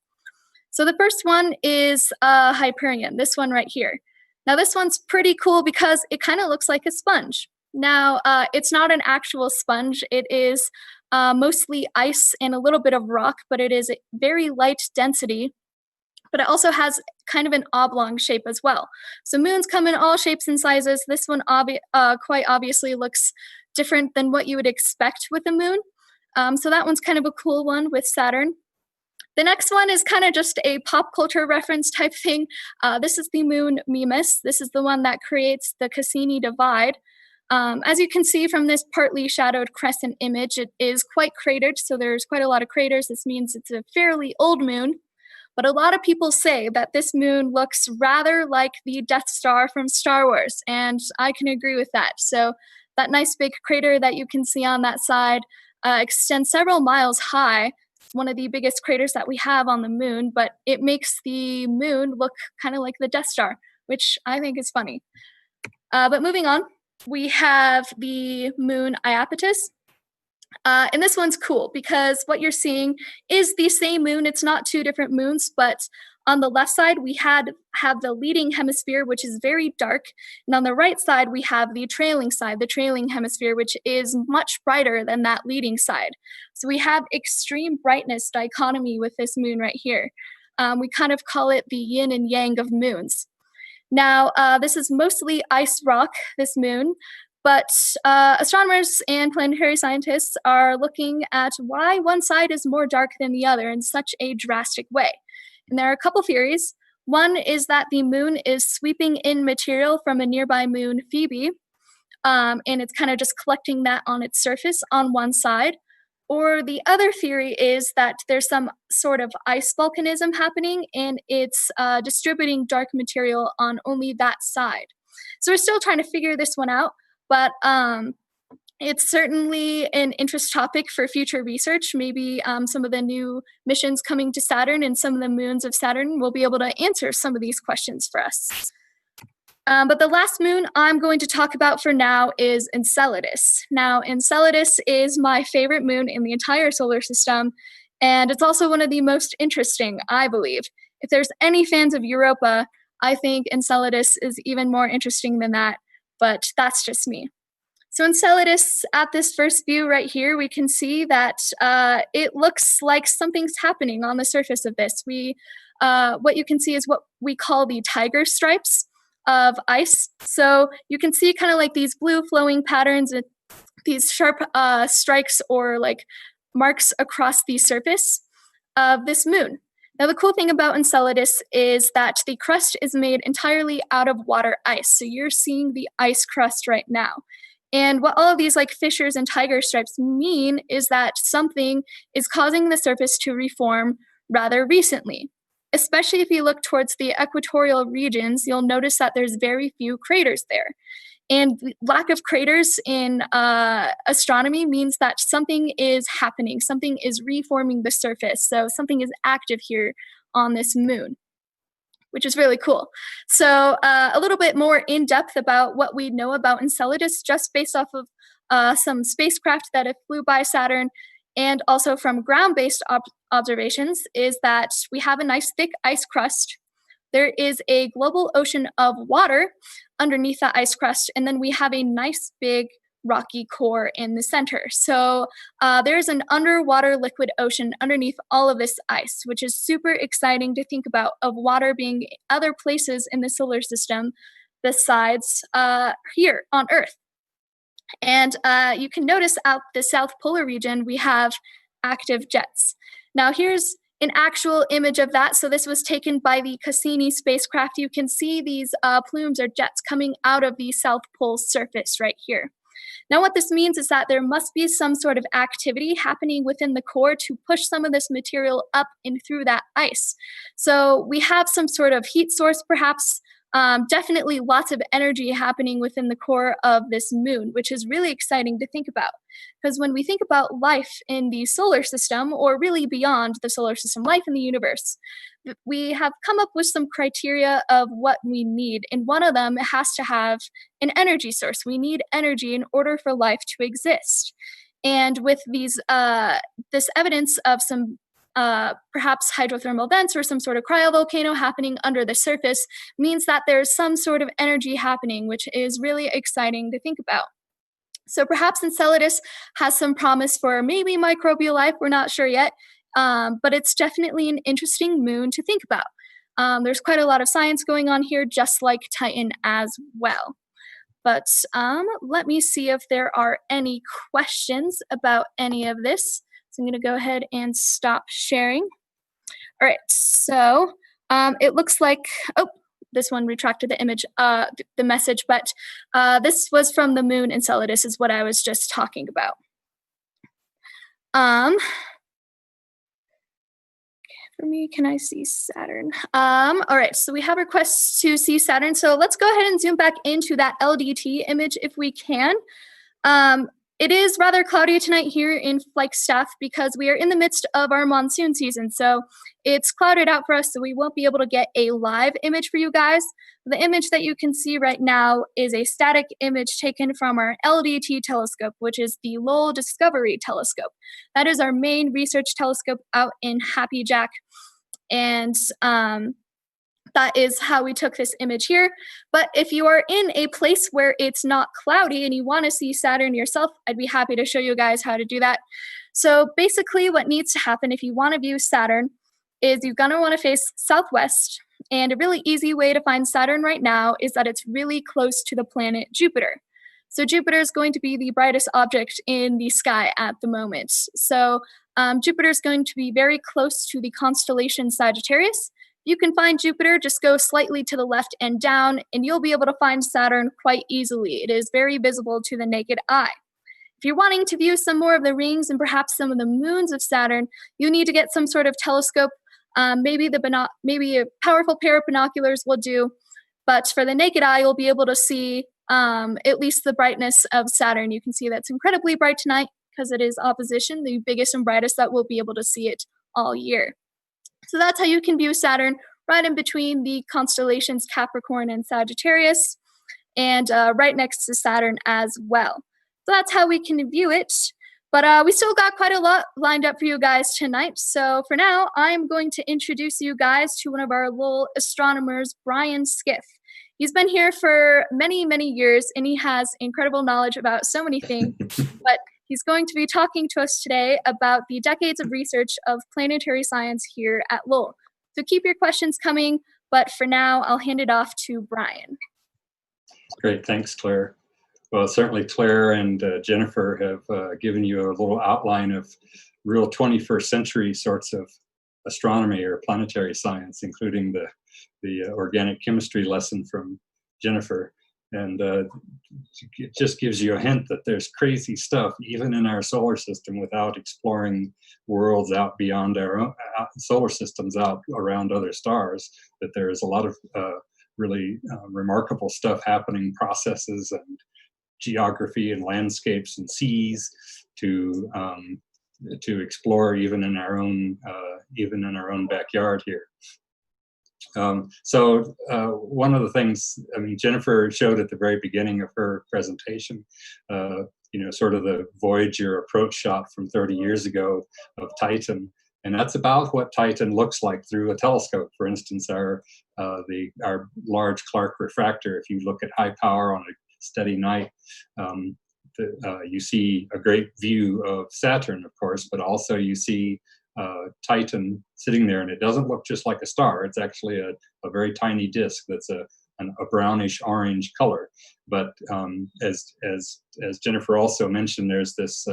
So the first one is Hyperion, this one right here. Now this one's pretty cool because it kind of looks like a sponge. Now it's not an actual sponge, it is mostly ice and a little bit of rock, but it is very light density, but it also has kind of an oblong shape as well. So moons come in all shapes and sizes. This one quite obviously looks different than what you would expect with a moon. So that one's kind of a cool one with Saturn. The next one is kind of just a pop culture reference type thing. This is the moon Mimas. This is the one that creates the Cassini divide. As you can see from this partly shadowed crescent image, it is quite cratered, so there's quite a lot of craters. This means it's a fairly old moon. But a lot of people say that this moon looks rather like the Death Star from Star Wars, and I can agree with that. So that nice big crater that you can see on that side extends several miles high. It's one of the biggest craters that we have on the moon, but it makes the moon look kind of like the Death Star, which I think is funny. But moving on, we have the moon Iapetus. And this one's cool because what you're seeing is the same moon. It's not two different moons, but on the left side, we have the leading hemisphere, which is very dark. And on the right side, we have the trailing side, the trailing hemisphere, which is much brighter than that leading side. So we have extreme brightness dichotomy with this moon right here. We kind of call it the yin and yang of moons. Now, this is mostly ice rock, this moon, but astronomers and planetary scientists are looking at why one side is more dark than the other in such a drastic way. And there are a couple theories. One is that the moon is sweeping in material from a nearby moon, Phoebe, and it's kind of just collecting that on its surface on one side. Or the other theory is that there's some sort of ice volcanism happening and it's distributing dark material on only that side. So we're still trying to figure this one out, but it's certainly an interest topic for future research. Maybe some of the new missions coming to Saturn and some of the moons of Saturn will be able to answer some of these questions for us. But the last moon I'm going to talk about for now is Enceladus. Now, Enceladus is my favorite moon in the entire solar system, and it's also one of the most interesting, I believe. If there's any fans of Europa, I think Enceladus is even more interesting than that, but that's just me. So Enceladus, at this first view right here, we can see that it looks like something's happening on the surface of this. What you can see is what we call the tiger stripes of ice. So you can see kind of like these blue flowing patterns and these sharp strikes or like marks across the surface of this moon. Now the cool thing about Enceladus is that the crust is made entirely out of water ice. So you're seeing the ice crust right now. And what all of these like fissures and tiger stripes mean is that something is causing the surface to reform rather recently. Especially if you look towards the equatorial regions, you'll notice that there's very few craters there. And lack of craters in astronomy means that something is happening, something is reforming the surface. So something is active here on this moon, which is really cool. So a little bit more in depth about what we know about Enceladus just based off of some spacecraft that have flew by Saturn and also from ground-based observations is that we have a nice thick ice crust. There is a global ocean of water underneath that ice crust, and then we have a nice big rocky core in the center. So there's an underwater liquid ocean underneath all of this ice, which is super exciting to think about, of water being other places in the solar system besides here on Earth. And you can notice out the South Polar region, we have active jets. Now here's an actual image of that. So this was taken by the Cassini spacecraft. You can see these plumes or jets coming out of the South Pole surface right here. Now what this means is that there must be some sort of activity happening within the core to push some of this material up and through that ice. So we have some sort of heat source perhaps, definitely lots of energy happening within the core of this moon, which is really exciting to think about. Because when we think about life in the solar system, or really beyond the solar system, life in the universe, we have come up with some criteria of what we need. And one of them has to have an energy source. We need energy in order for life to exist. And with these, this evidence of some perhaps hydrothermal vents or some sort of cryovolcano happening under the surface means that there's some sort of energy happening, which is really exciting to think about. So perhaps Enceladus has some promise for maybe microbial life, we're not sure yet, but it's definitely an interesting moon to think about. There's quite a lot of science going on here, just like Titan as well. But let me see if there are any questions about any of this. So I'm going to go ahead and stop sharing. All right, so it looks like, oh, this one retracted the image, the message, but this was from the moon Enceladus is what I was just talking about. For me, can I see Saturn? All right, so we have requests to see Saturn. So let's go ahead and zoom back into that LDT image if we can. It is rather cloudy tonight here in Flagstaff because we are in the midst of our monsoon season. So it's clouded out for us, so we won't be able to get a live image for you guys. The image that you can see right now is a static image taken from our LDT telescope, which is the Lowell Discovery Telescope. That is our main research telescope out in Happy Jack. And that is how we took this image here. But if you are in a place where it's not cloudy and you want to see Saturn yourself, I'd be happy to show you guys how to do that. So basically what needs to happen if you want to view Saturn is you're going to want to face southwest. And a really easy way to find Saturn right now is that it's really close to the planet Jupiter. So Jupiter is going to be the brightest object in the sky at the moment. So Jupiter is going to be very close to the constellation Sagittarius. You can find Jupiter, just go slightly to the left and down, and you'll be able to find Saturn quite easily. It is very visible to the naked eye. If you're wanting to view some more of the rings and perhaps some of the moons of Saturn, you need to get some sort of telescope. Maybe a powerful pair of binoculars will do, but for the naked eye, you'll be able to see at least the brightness of Saturn. You can see that's incredibly bright tonight because it is opposition, the biggest and brightest that we'll be able to see it all year. So that's how you can view Saturn, right in between the constellations Capricorn and Sagittarius, and right next to Saturn as well. So that's how we can view it. But we still got quite a lot lined up for you guys tonight. So for now, I'm going to introduce you guys to one of our Lowell astronomers, Brian Skiff. He's been here for many, many years, and he has incredible knowledge about so many things. But he's going to be talking to us today about the decades of research of planetary science here at Lowell. So keep your questions coming, but for now, I'll hand it off to Brian. Great, thanks, Claire. Well, certainly Claire and Jennifer have given you a little outline of real 21st century sorts of astronomy or planetary science, including the organic chemistry lesson from Jennifer. And it just gives you a hint that there's crazy stuff even in our solar system without exploring worlds out beyond our own solar systems, out around other stars, that there is a lot of really remarkable stuff happening, processes and geography and landscapes and seas to explore even in our own backyard here. So one of the things, I mean, Jennifer showed at the very beginning of her presentation, sort of the Voyager approach shot from 30 years ago of Titan. And that's about what Titan looks like through a telescope. For instance, our large Clark refractor, if you look at high power on a steady night, you see a great view of Saturn, of course, but also you see Titan sitting there, and it doesn't look just like a star. It's actually a very tiny disk that's a brownish orange color. But as Jennifer also mentioned, there's this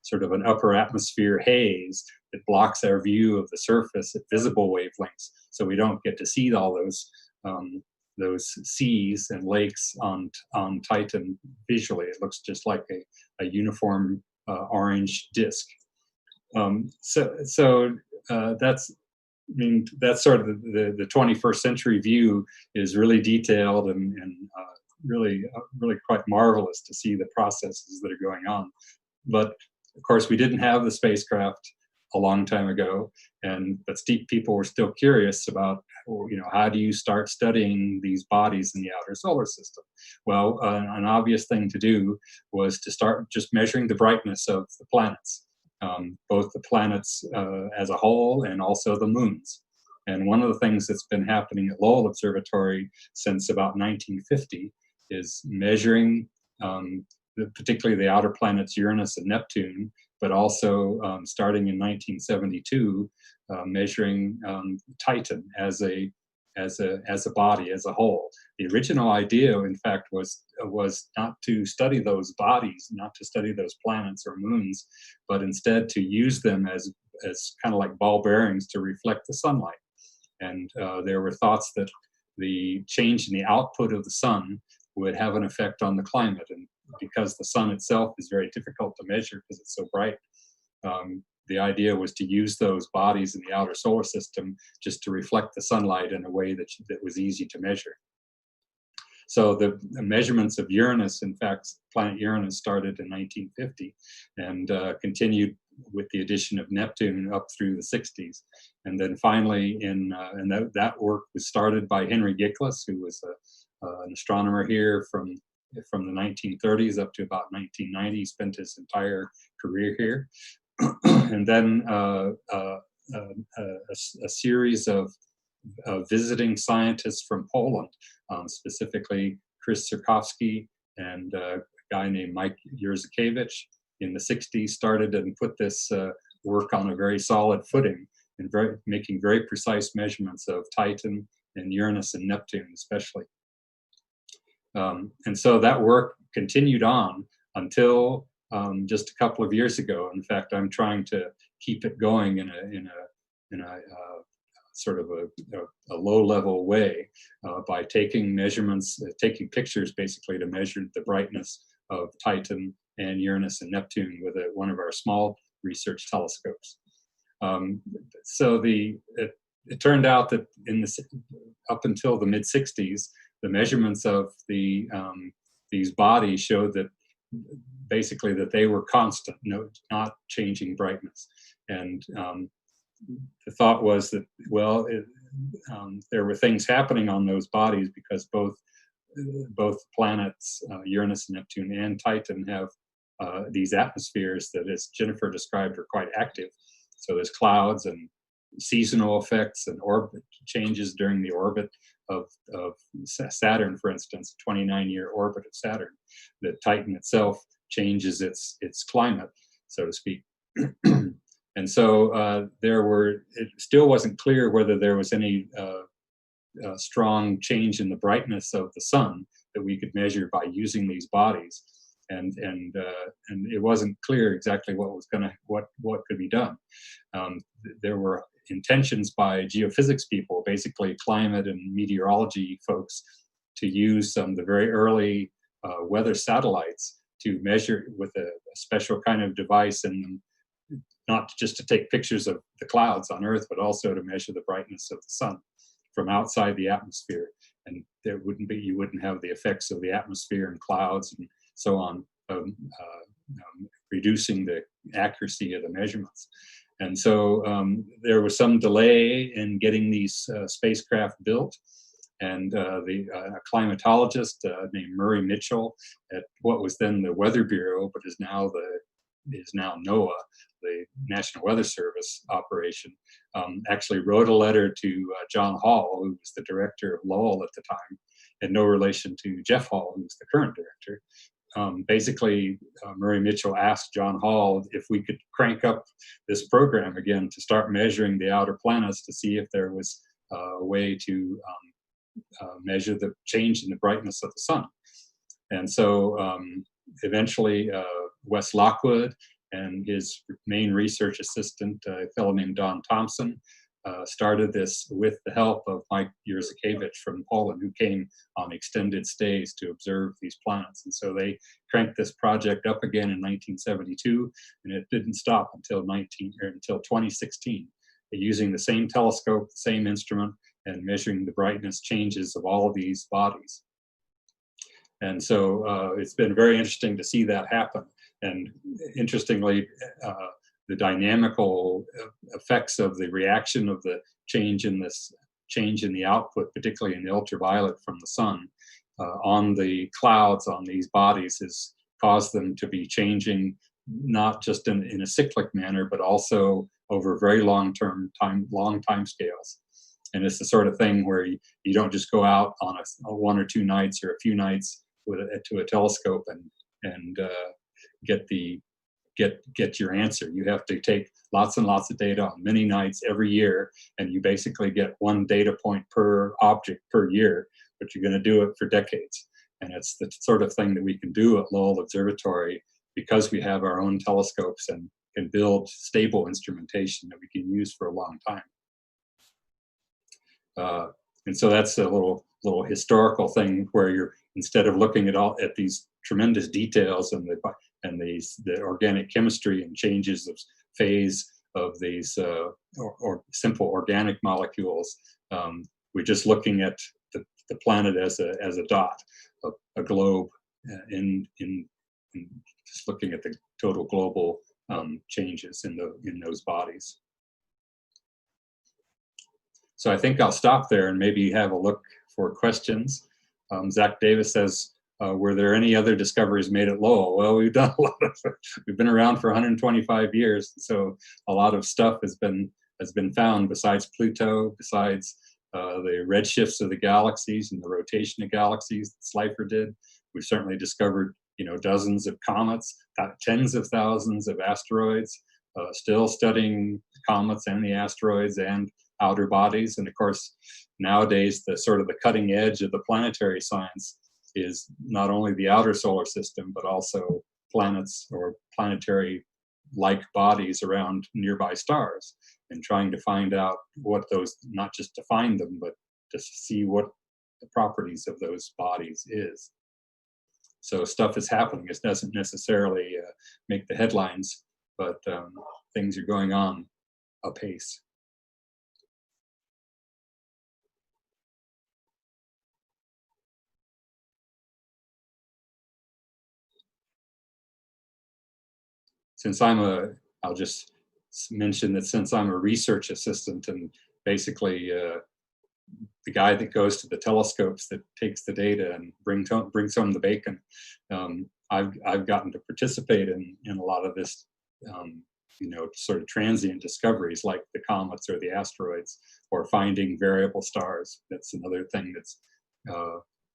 sort of an upper atmosphere haze that blocks our view of the surface at visible wavelengths, so we don't get to see all those seas and lakes on Titan visually. It looks just like a uniform orange disk. That's sort of the 21st century view is really detailed and really quite marvelous to see the processes that are going on. But of course, we didn't have the spacecraft a long time ago, but people were still curious about, how do you start studying these bodies in the outer solar system? Well, an obvious thing to do was to start just measuring the brightness of the planets. both the planets as a whole and also the moons. And one of the things that's been happening at Lowell Observatory since about 1950 is measuring particularly the outer planets Uranus and Neptune, but also starting in 1972, measuring Titan as a body, as a whole. The original idea, in fact, was not to study those bodies, not to study those planets or moons, but instead to use them as kind of like ball bearings to reflect the sunlight. And there were thoughts that the change in the output of the sun would have an effect on the climate. And because the sun itself is very difficult to measure because it's so bright, the idea was to use those bodies in the outer solar system just to reflect the sunlight in a way that was easy to measure. So the measurements of Uranus, in fact, planet Uranus started in 1950 and continued with the addition of Neptune up through the 60s. And then finally, and that work was started by Henry Gickless, who was an astronomer here from the 1930s up to about 1990. He spent his entire career here. And then a series of visiting scientists from Poland, specifically Chris Sierkowski and a guy named Mike Jurzykiewicz in the 60s started and put this work on a very solid footing and making very precise measurements of Titan and Uranus and Neptune especially. And so that work continued on until just a couple of years ago. In fact, I'm trying to keep it going in a sort of a low-level way by taking measurements, taking pictures basically to measure the brightness of Titan and Uranus and Neptune with one of our small research telescopes. So it turned out that up until the mid-60s, the measurements of these bodies showed that basically that they were constant, not changing brightness. And the thought was that, well, there were things happening on those bodies because both planets, Uranus and Neptune and Titan, have these atmospheres that, as Jennifer described, are quite active. So there's clouds and seasonal effects and orbit changes during the orbit of Saturn, for instance, 29-year orbit of Saturn. That Titan itself changes its climate, so to speak. And so it still wasn't clear whether there was any strong change in the brightness of the sun that we could measure by using these bodies. And it wasn't clear exactly what could be done. There were intentions by geophysics people, basically climate and meteorology folks, to use some of the very early weather satellites to measure with a special kind of device, and not just to take pictures of the clouds on Earth, but also to measure the brightness of the sun from outside the atmosphere. And you wouldn't have the effects of the atmosphere and clouds and so on, reducing the accuracy of the measurements. And so there was some delay in getting these spacecraft built. And a climatologist named Murray Mitchell at what was then the Weather Bureau, but is now NOAA, the National Weather Service operation, actually wrote a letter to John Hall, who was the director of Lowell at the time, and no relation to Jeff Hall, who's the current director. Basically, Murray Mitchell asked John Hall if we could crank up this program again to start measuring the outer planets to see if there was a way to measure the change in the brightness of the sun. And so eventually Wes Lockwood and his main research assistant, a fellow named Don Thompson, started this with the help of Mike Jurzykiewicz from Poland, who came on extended stays to observe these planets. And so they cranked this project up again in 1972, and it didn't stop until 2016, using the same telescope, the same instrument, and measuring the brightness changes of all of these bodies. And so it's been very interesting to see that happen. And interestingly, the dynamical effects of the reaction of the change in the output, particularly in the ultraviolet from the sun, on the clouds on these bodies has caused them to be changing not just in a cyclic manner, but also over very long time scales. And it's the sort of thing where you don't just go out on a 1 or 2 nights or a few nights to a telescope and get your answer. You have to take lots and lots of data on many nights every year, and you basically get 1 data point per object per year, but you're going to do it for decades. And it's the sort of thing that we can do at Lowell Observatory because we have our own telescopes and can build stable instrumentation that we can use for a long time. And so that's a little historical thing where you're, instead of looking at these tremendous details and the organic chemistry and changes of phase of these or simple organic molecules, we're just looking at the planet as a dot, a globe, in just looking at the total global changes in those bodies. So I think I'll stop there and maybe have a look for questions. Zach Davis says, were there any other discoveries made at Lowell? Well, we've done a lot of, we've been around for 125 years, so a lot of stuff has been found besides Pluto, besides the redshifts of the galaxies and the rotation of galaxies that Slipher did. We've certainly discovered, dozens of comets, tens of thousands of asteroids, still studying the comets and the asteroids and outer bodies. And of course, nowadays, the sort of the cutting edge of the planetary science is not only the outer solar system, but also planets or planetary-like bodies around nearby stars, and trying to find out what those, not just to find them, but to see what the properties of those bodies is. So stuff is happening. It doesn't necessarily make the headlines, but things are going on apace. Since I'll just mention that since I'm a research assistant and basically the guy that goes to the telescopes that takes the data and brings home the bacon, I've gotten to participate in a lot of this, sort of transient discoveries like the comets or the asteroids, or finding variable stars. That's another thing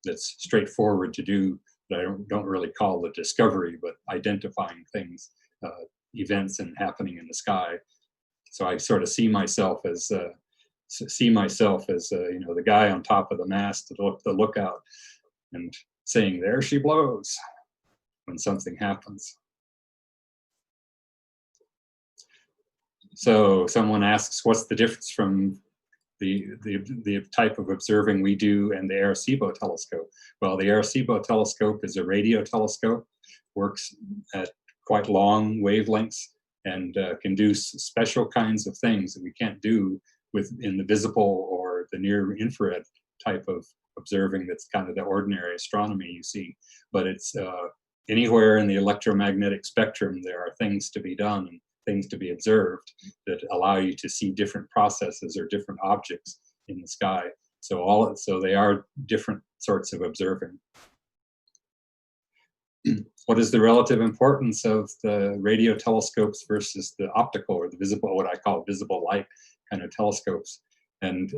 that's straightforward to do, that I don't really call a discovery, but identifying things, events and happening in the sky. So I sort of see myself as the guy on top of the mast, the lookout, and saying, "There she blows," when something happens. So someone asks, what's the difference from the type of observing we do and the Arecibo telescope? Well, the Arecibo telescope is a radio telescope, works at quite long wavelengths, and can do special kinds of things that we can't do in the visible or the near infrared type of observing. That's kind of the ordinary astronomy you see. But it's anywhere in the electromagnetic spectrum, there are things to be done and things to be observed that allow you to see different processes or different objects in the sky. So they are different sorts of observing. What is the relative importance of the radio telescopes versus the optical or the visible, what I call visible light kind of telescopes? And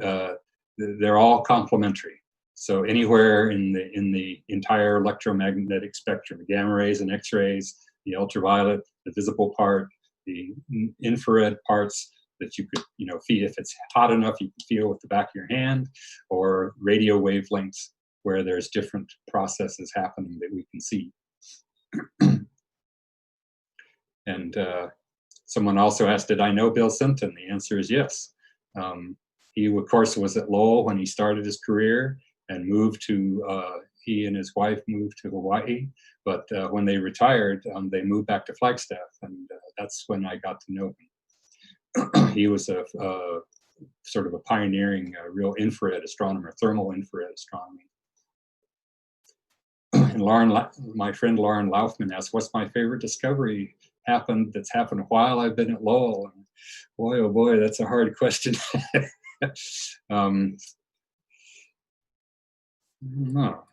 they're all complementary. So anywhere in the entire electromagnetic spectrum, gamma rays and X-rays, the ultraviolet, the visible part, the infrared parts that you could, feel, if it's hot enough, you can feel with the back of your hand, or radio wavelengths where there's different processes happening that we can see. And someone also asked, did I know Bill Simpson? The answer is yes. He, of course, was at Lowell when he started his career and moved to, he and his wife moved to Hawaii. But when they retired, they moved back to Flagstaff, and that's when I got to know him. He was a sort of a pioneering, real infrared astronomer, thermal infrared astronomy. And my friend Lauren Laufman asked, what's my favorite discovery that's happened while I've been at Lowell? And boy, oh boy, that's a hard question. No.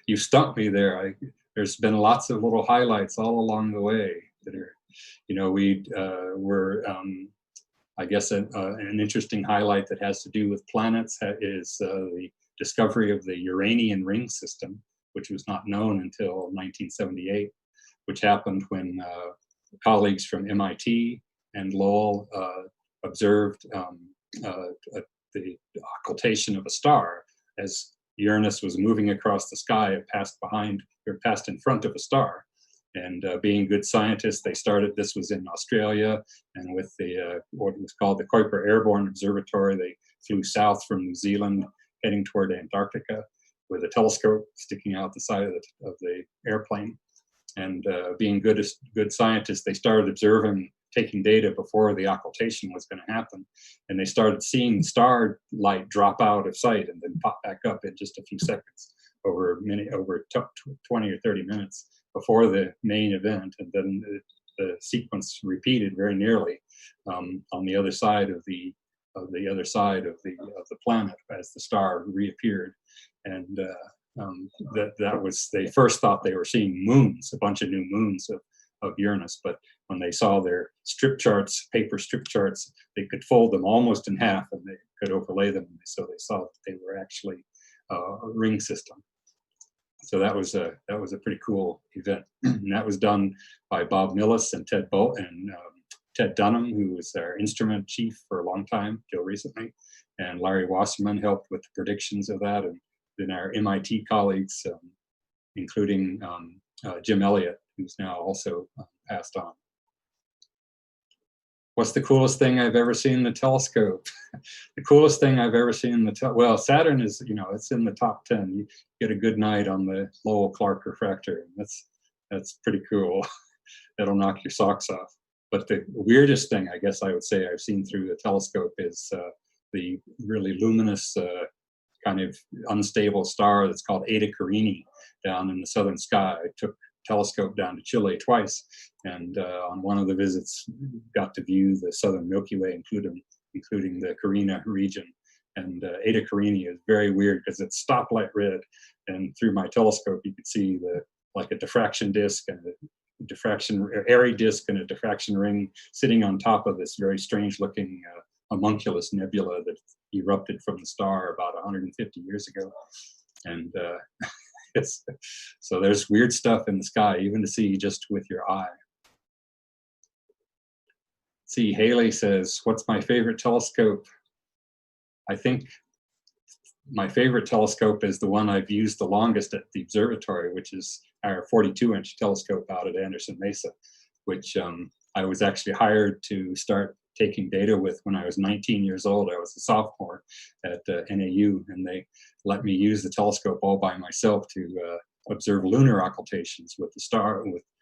You stumped me there. there's been lots of little highlights all along the way that are, we were, I guess, an interesting highlight that has to do with planets is the discovery of the Uranian ring system, which was not known until 1978, which happened when colleagues from MIT and Lowell observed the occultation of a star. As Uranus was moving across the sky, it passed in front of a star. And being good scientists, they started, this was in Australia, and with the what was called the Kuiper Airborne Observatory, they flew south from New Zealand, heading toward Antarctica, with a telescope sticking out the side of the airplane. And being good scientists, they started observing, taking data before the occultation was going to happen. And they started seeing star light drop out of sight and then pop back up in just a few seconds over 20 or 30 minutes before the main event. And then the sequence repeated very nearly on the other side of the planet as the star reappeared. And that was, they first thought they were seeing moons, a bunch of new moons of Uranus, but when they saw their strip charts, paper strip charts, they could fold them almost in half and they could overlay them. So they saw that they were actually a ring system. So that was a pretty cool event. And that was done by Bob Millis and Ted Dunham, who was our instrument chief for a long time, till recently. And Larry Wasserman helped with the predictions of that. And then our MIT colleagues, including Jim Elliott, who's now also passed on. What's the coolest thing I've ever seen in the telescope? The coolest thing I've ever seen in the well, Saturn is, it's in the top 10. You get a good night on the Lowell Clark refractor. That's pretty cool. That'll knock your socks off. But the weirdest thing, I guess I would say, I've seen through the telescope is the really luminous, kind of unstable star that's called Eta Carini down in the southern sky. I took telescope down to Chile twice, and on one of the visits got to view the southern Milky Way, including the Carina region. And Eta Carini is very weird because it's stoplight red, and through my telescope you could see like a diffraction disk and airy disk and a diffraction ring sitting on top of this very strange looking homunculus nebula that erupted from the star about 150 years ago. And so there's weird stuff in the sky, even to see just with your eye. See, Hanely says, what's my favorite telescope? I think my favorite telescope is the one I've used the longest at the observatory, which is our 42-inch telescope out at Anderson Mesa, which I was actually hired to start taking data with when I was 19 years old. I was a sophomore at NAU, and they let me use the telescope all by myself to observe lunar occultations with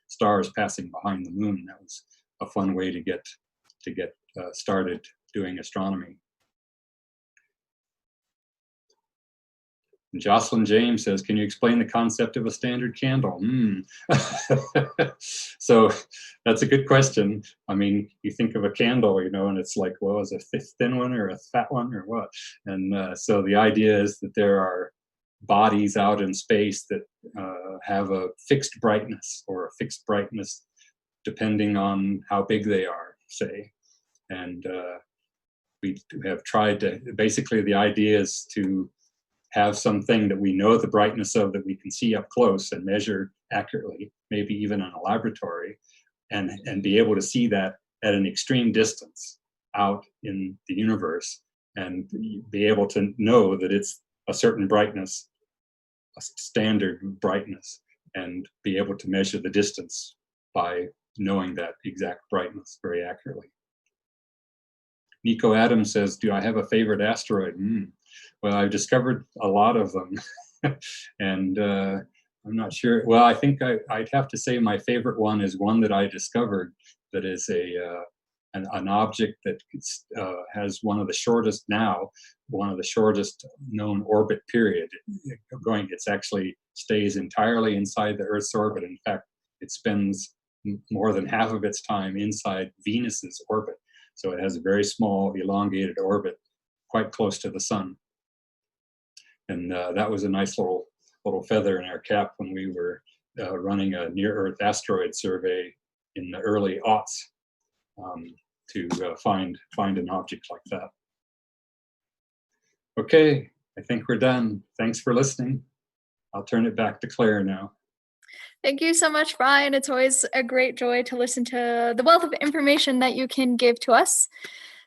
stars passing behind the moon. That was a fun way to get started doing astronomy. And Jocelyn James says, can you explain the concept of a standard candle? So that's a good question. I mean, you think of a candle, and it's like, well, is it a thin one or a fat one or what? And so the idea is that there are bodies out in space that have a fixed brightness depending on how big they are, say. And we have tried to, basically the idea is to have something that we know the brightness of, that we can see up close and measure accurately, maybe even in a laboratory, and be able to see that at an extreme distance out in the universe, and be able to know that it's a certain brightness, a standard brightness, and be able to measure the distance by knowing that exact brightness very accurately. Nico Adams says, do I have a favorite asteroid? Well, I've discovered a lot of them, and I'm not sure. Well, I think I'd have to say my favorite one is one that I discovered that is an object that has one of the shortest known orbit period. It's actually stays entirely inside the Earth's orbit. In fact, it spends more than half of its time inside Venus's orbit. So it has a very small, elongated orbit, quite close to the sun. And that was a nice little feather in our cap when we were running a near-Earth asteroid survey in the early aughts to find an object like that. Okay, I think we're done. Thanks for listening. I'll turn it back to Claire now. Thank you so much, Brian. It's always a great joy to listen to the wealth of information that you can give to us.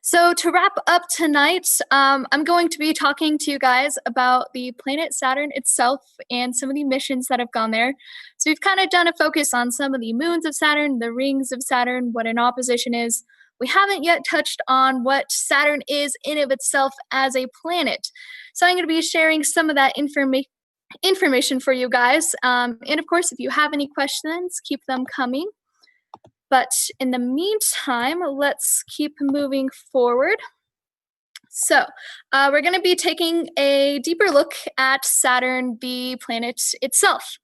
So to wrap up tonight, I'm going to be talking to you guys about the planet Saturn itself and some of the missions that have gone there. So we've kind of done a focus on some of the moons of Saturn, the rings of Saturn, what an opposition is. We haven't yet touched on what Saturn is in of itself as a planet. So I'm going to be sharing some of that information for you guys. And of course, if you have any questions, keep them coming. But in the meantime, let's keep moving forward. So we're going to be taking a deeper look at Saturn, the planet itself.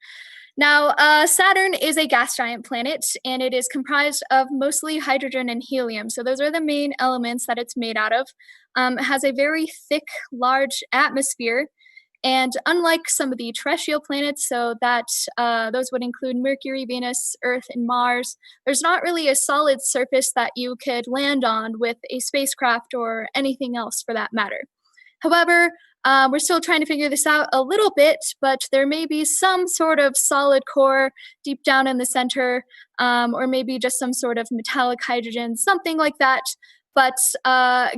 Now, Saturn is a gas giant planet, and it is comprised of mostly hydrogen and helium. So those are the main elements that it's made out of. It has a very thick, large atmosphere. And unlike some of the terrestrial planets, so that those would include Mercury, Venus, Earth, and Mars, there's not really a solid surface that you could land on with a spacecraft or anything else for that matter. However, we're still trying to figure this out a little bit, but there may be some sort of solid core deep down in the center, or maybe just some sort of metallic hydrogen, something like that. But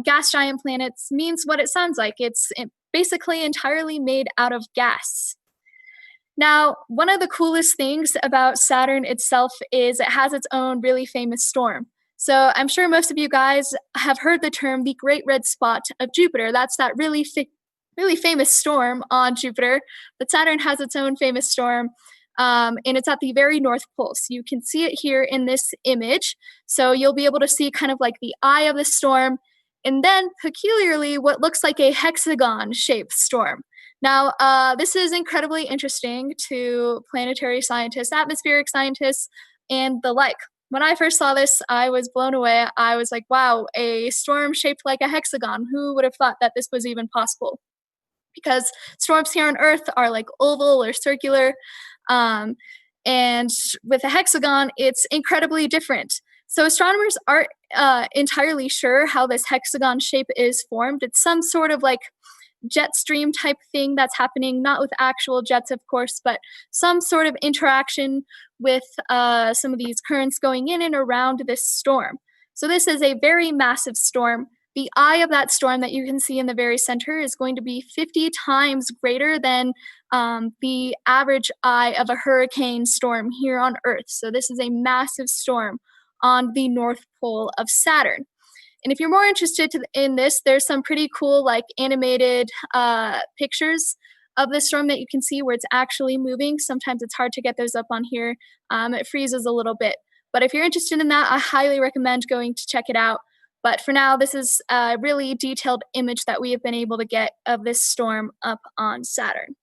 gas giant planets means what it sounds like. It's basically entirely made out of gas. Now, one of the coolest things about Saturn itself is it has its own really famous storm. So I'm sure most of you guys have heard the term the Great Red Spot of Jupiter. That's that really famous storm on Jupiter. But Saturn has its own famous storm, and it's at the very North Pole. So you can see it here in this image. So you'll be able to see kind of like the eye of the storm, and then peculiarly what looks like a hexagon-shaped storm. Now, this is incredibly interesting to planetary scientists, atmospheric scientists, and the like. When I first saw this, I was blown away. I was like, wow, a storm shaped like a hexagon. Who would have thought that this was even possible? Because storms here on Earth are like oval or circular, and with a hexagon, it's incredibly different. So astronomers aren't entirely sure how this hexagon shape is formed. It's some sort of like jet stream type thing that's happening, not with actual jets, of course, but some sort of interaction with some of these currents going in and around this storm. So this is a very massive storm. The eye of that storm that you can see in the very center is going to be 50 times greater than the average eye of a hurricane storm here on Earth. So this is a massive storm on the North Pole of Saturn. And if you're more interested in this, there's some pretty cool like animated pictures of the storm that you can see where it's actually moving. Sometimes it's hard to get those up on here. It freezes a little bit. But if you're interested in that, I highly recommend going to check it out. But for now, this is a really detailed image that we have been able to get of this storm up on Saturn.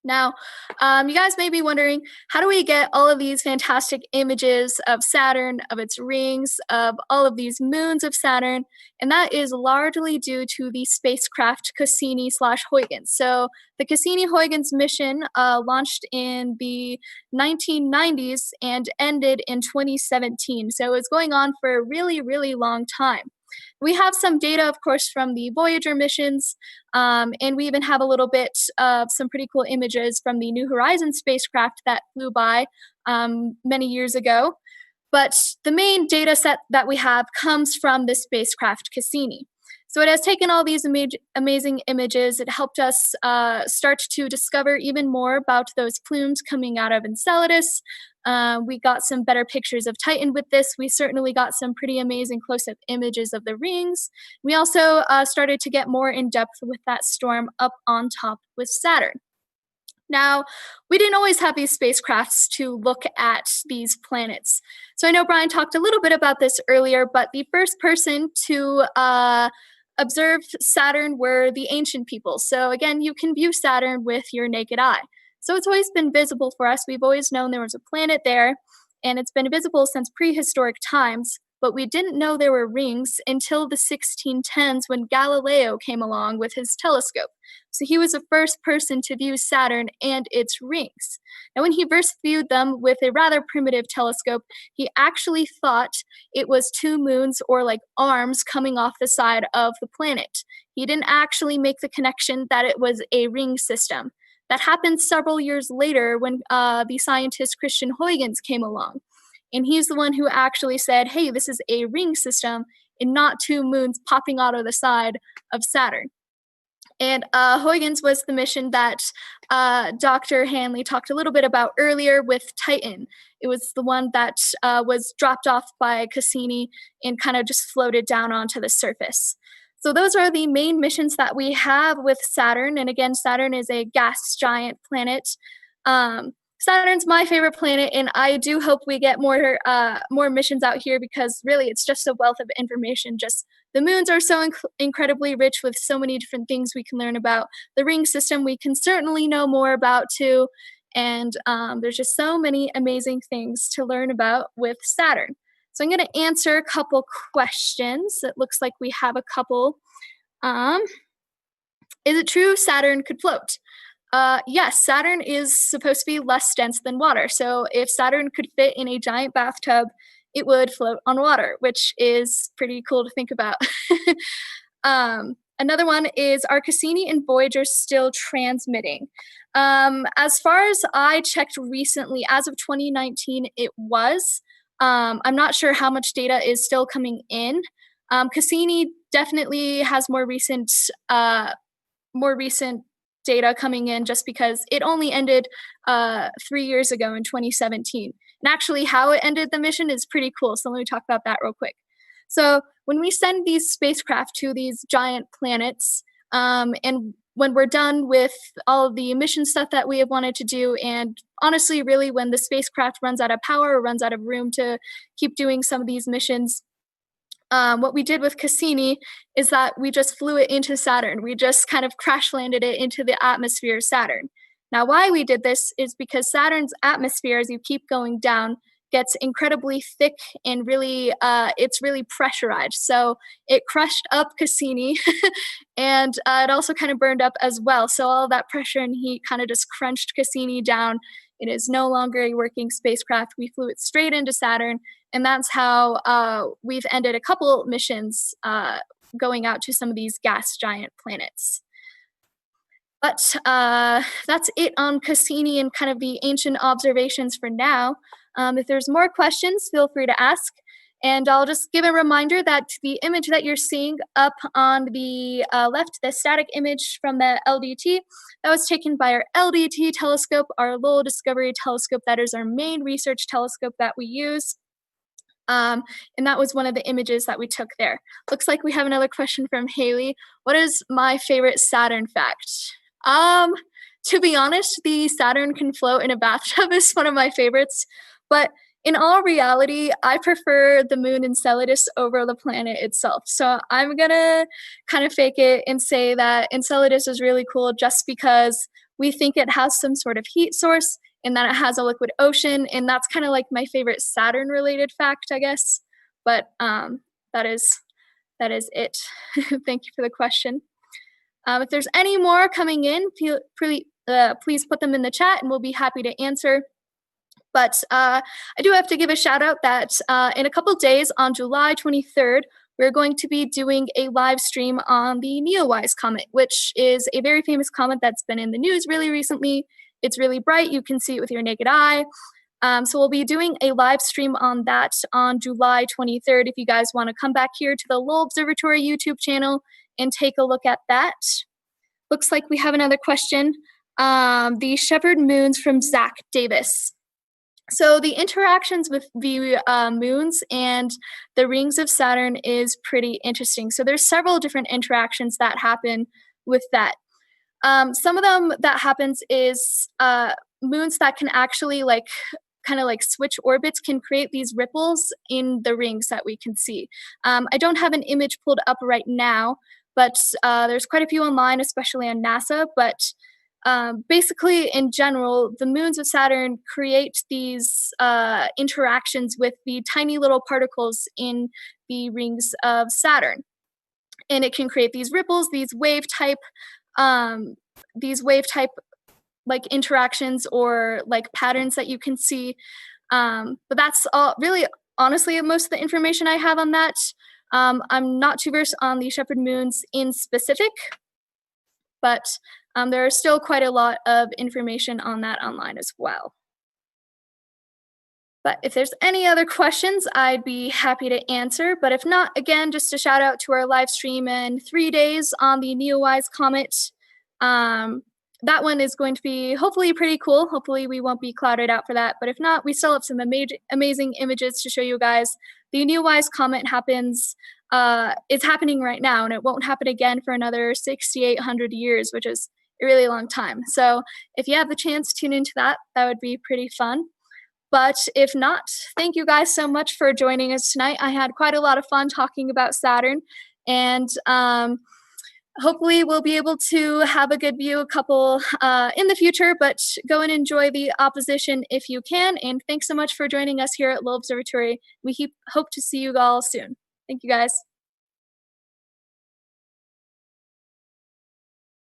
Now, you guys may be wondering, how do we get all of these fantastic images of Saturn, of its rings, of all of these moons of Saturn? And that is largely due to the spacecraft Cassini/Huygens. So the Cassini-Huygens mission launched in the 1990s and ended in 2017. So it was going on for a really, really long time. We have some data, of course, from the Voyager missions, and we even have a little bit of some pretty cool images from the New Horizons spacecraft that flew by many years ago. But the main data set that we have comes from the spacecraft Cassini. So it has taken all these amazing images. It helped us start to discover even more about those plumes coming out of Enceladus. We got some better pictures of Titan with this. We certainly got some pretty amazing close-up images of the rings. We also started to get more in depth with that storm up on top with Saturn. Now, we didn't always have these spacecrafts to look at these planets. So I know Brian talked a little bit about this earlier, but the first person to observe Saturn were the ancient people. So again, you can view Saturn with your naked eye. So it's always been visible for us. We've always known there was a planet there, and it's been visible since prehistoric times. but we didn't know there were rings until the 1610s when Galileo came along with his telescope. So he was the first person to view Saturn and its rings. Now, when he first viewed them with a rather primitive telescope, he actually thought it was two moons or like arms coming off the side of the planet. He didn't actually make the connection that it was a ring system. That happened several years later when the scientist Christian Huygens came along. And he's the one who actually said, hey, this is a ring system and not two moons popping out of the side of Saturn. And Huygens was the mission that Dr. Hanely talked a little bit about earlier with Titan. It was the one that was dropped off by Cassini and kind of just floated down onto the surface. So those are the main missions that we have with Saturn. And again, Saturn is a gas giant planet. Saturn's my favorite planet, and I do hope we get more missions out here because really it's just a wealth of information. Just the moons are so incredibly rich with so many different things we can learn about. The ring system we can certainly know more about too, and there's just so many amazing things to learn about with Saturn. So I'm going to answer a couple questions. It looks like we have a couple. Is it true Saturn could float? Yes, Saturn is supposed to be less dense than water. So if Saturn could fit in a giant bathtub, it would float on water, which is pretty cool to think about. Another one is, are Cassini and Voyager still transmitting? As far as I checked recently, as of 2019, it was. I'm not sure how much data is still coming in. Cassini definitely has more recent data coming in just because it only ended 3 years ago in 2017. And actually how it ended the mission is pretty cool. So let me talk about that real quick. So when we send these spacecraft to these giant planets, and when we're done with all of the mission stuff that we have wanted to do, and honestly, really when the spacecraft runs out of power or runs out of room to keep doing some of these missions, what we did with Cassini is that we just flew it into Saturn. We just kind of crash landed it into the atmosphere of Saturn. Now, why we did this is because Saturn's atmosphere, as you keep going down, gets incredibly thick and really, it's really pressurized. So it crushed up Cassini and it also kind of burned up as well. So all that pressure and heat kind of just crunched Cassini down. It is no longer a working spacecraft. We flew it straight into Saturn. And that's how we've ended a couple missions going out to some of these gas giant planets. But that's it on Cassini and kind of the ancient observations for now. If there's more questions, feel free to ask. And I'll just give a reminder that the image that you're seeing up on the left, the static image from the LDT, that was taken by our LDT telescope, our Lowell Discovery Telescope. That is our main research telescope that we use. And that was one of the images that we took there. Looks like we have another question from Haley. What is my favorite Saturn fact? To be honest, the Saturn can float in a bathtub is one of my favorites. But in all reality, I prefer the moon Enceladus over the planet itself. So I'm going to kind of fake it and say that Enceladus is really cool just because we think it has some sort of heat source and that it has a liquid ocean. And that's kind of like my favorite Saturn-related fact, I guess. But that is it. Thank you for the question. If there's any more coming in, please put them in the chat and we'll be happy to answer. But I do have to give a shout out that in a couple days on July 23rd, we're going to be doing a live stream on the Neowise comet, which is a very famous comet that's been in the news really recently. It's really bright. You can see it with your naked eye. So we'll be doing a live stream on that on July 23rd. If you guys want to come back here to the Lowell Observatory YouTube channel and take a look at that. Looks like we have another question. The Shepherd Moons from Zach Davis. So the interactions with the moons and the rings of Saturn is pretty interesting. So there's several different interactions that happen with that. Some of them that happens is moons that can actually kind of switch orbits can create these ripples in the rings that we can see. I don't have an image pulled up right now, but there's quite a few online, especially on NASA. But basically, in general, the moons of Saturn create these interactions with the tiny little particles in the rings of Saturn. And it can create these ripples, these wave type like interactions or like patterns that you can see. But that's all really, honestly, most of the information I have on that. I'm not too versed on the Shepherd moons in specific, but there are still quite a lot of information on that online as well. But if there's any other questions, I'd be happy to answer. But if not, again, just a shout out to our live stream in 3 days on the Neowise comet. That one is going to be hopefully pretty cool. Hopefully we won't be clouded out for that. But if not, we still have some amazing images to show you guys. The Neowise comet happens, it's happening right now, and it won't happen again for another 6,800 years, which is a really long time. So if you have the chance, tune into that. That would be pretty fun. But if not, thank you guys so much for joining us tonight. I had quite a lot of fun talking about Saturn, and hopefully we'll be able to have a good view in the future, but go and enjoy the opposition if you can. And thanks so much for joining us here at Lowell Observatory. We hope to see you all soon. Thank you guys.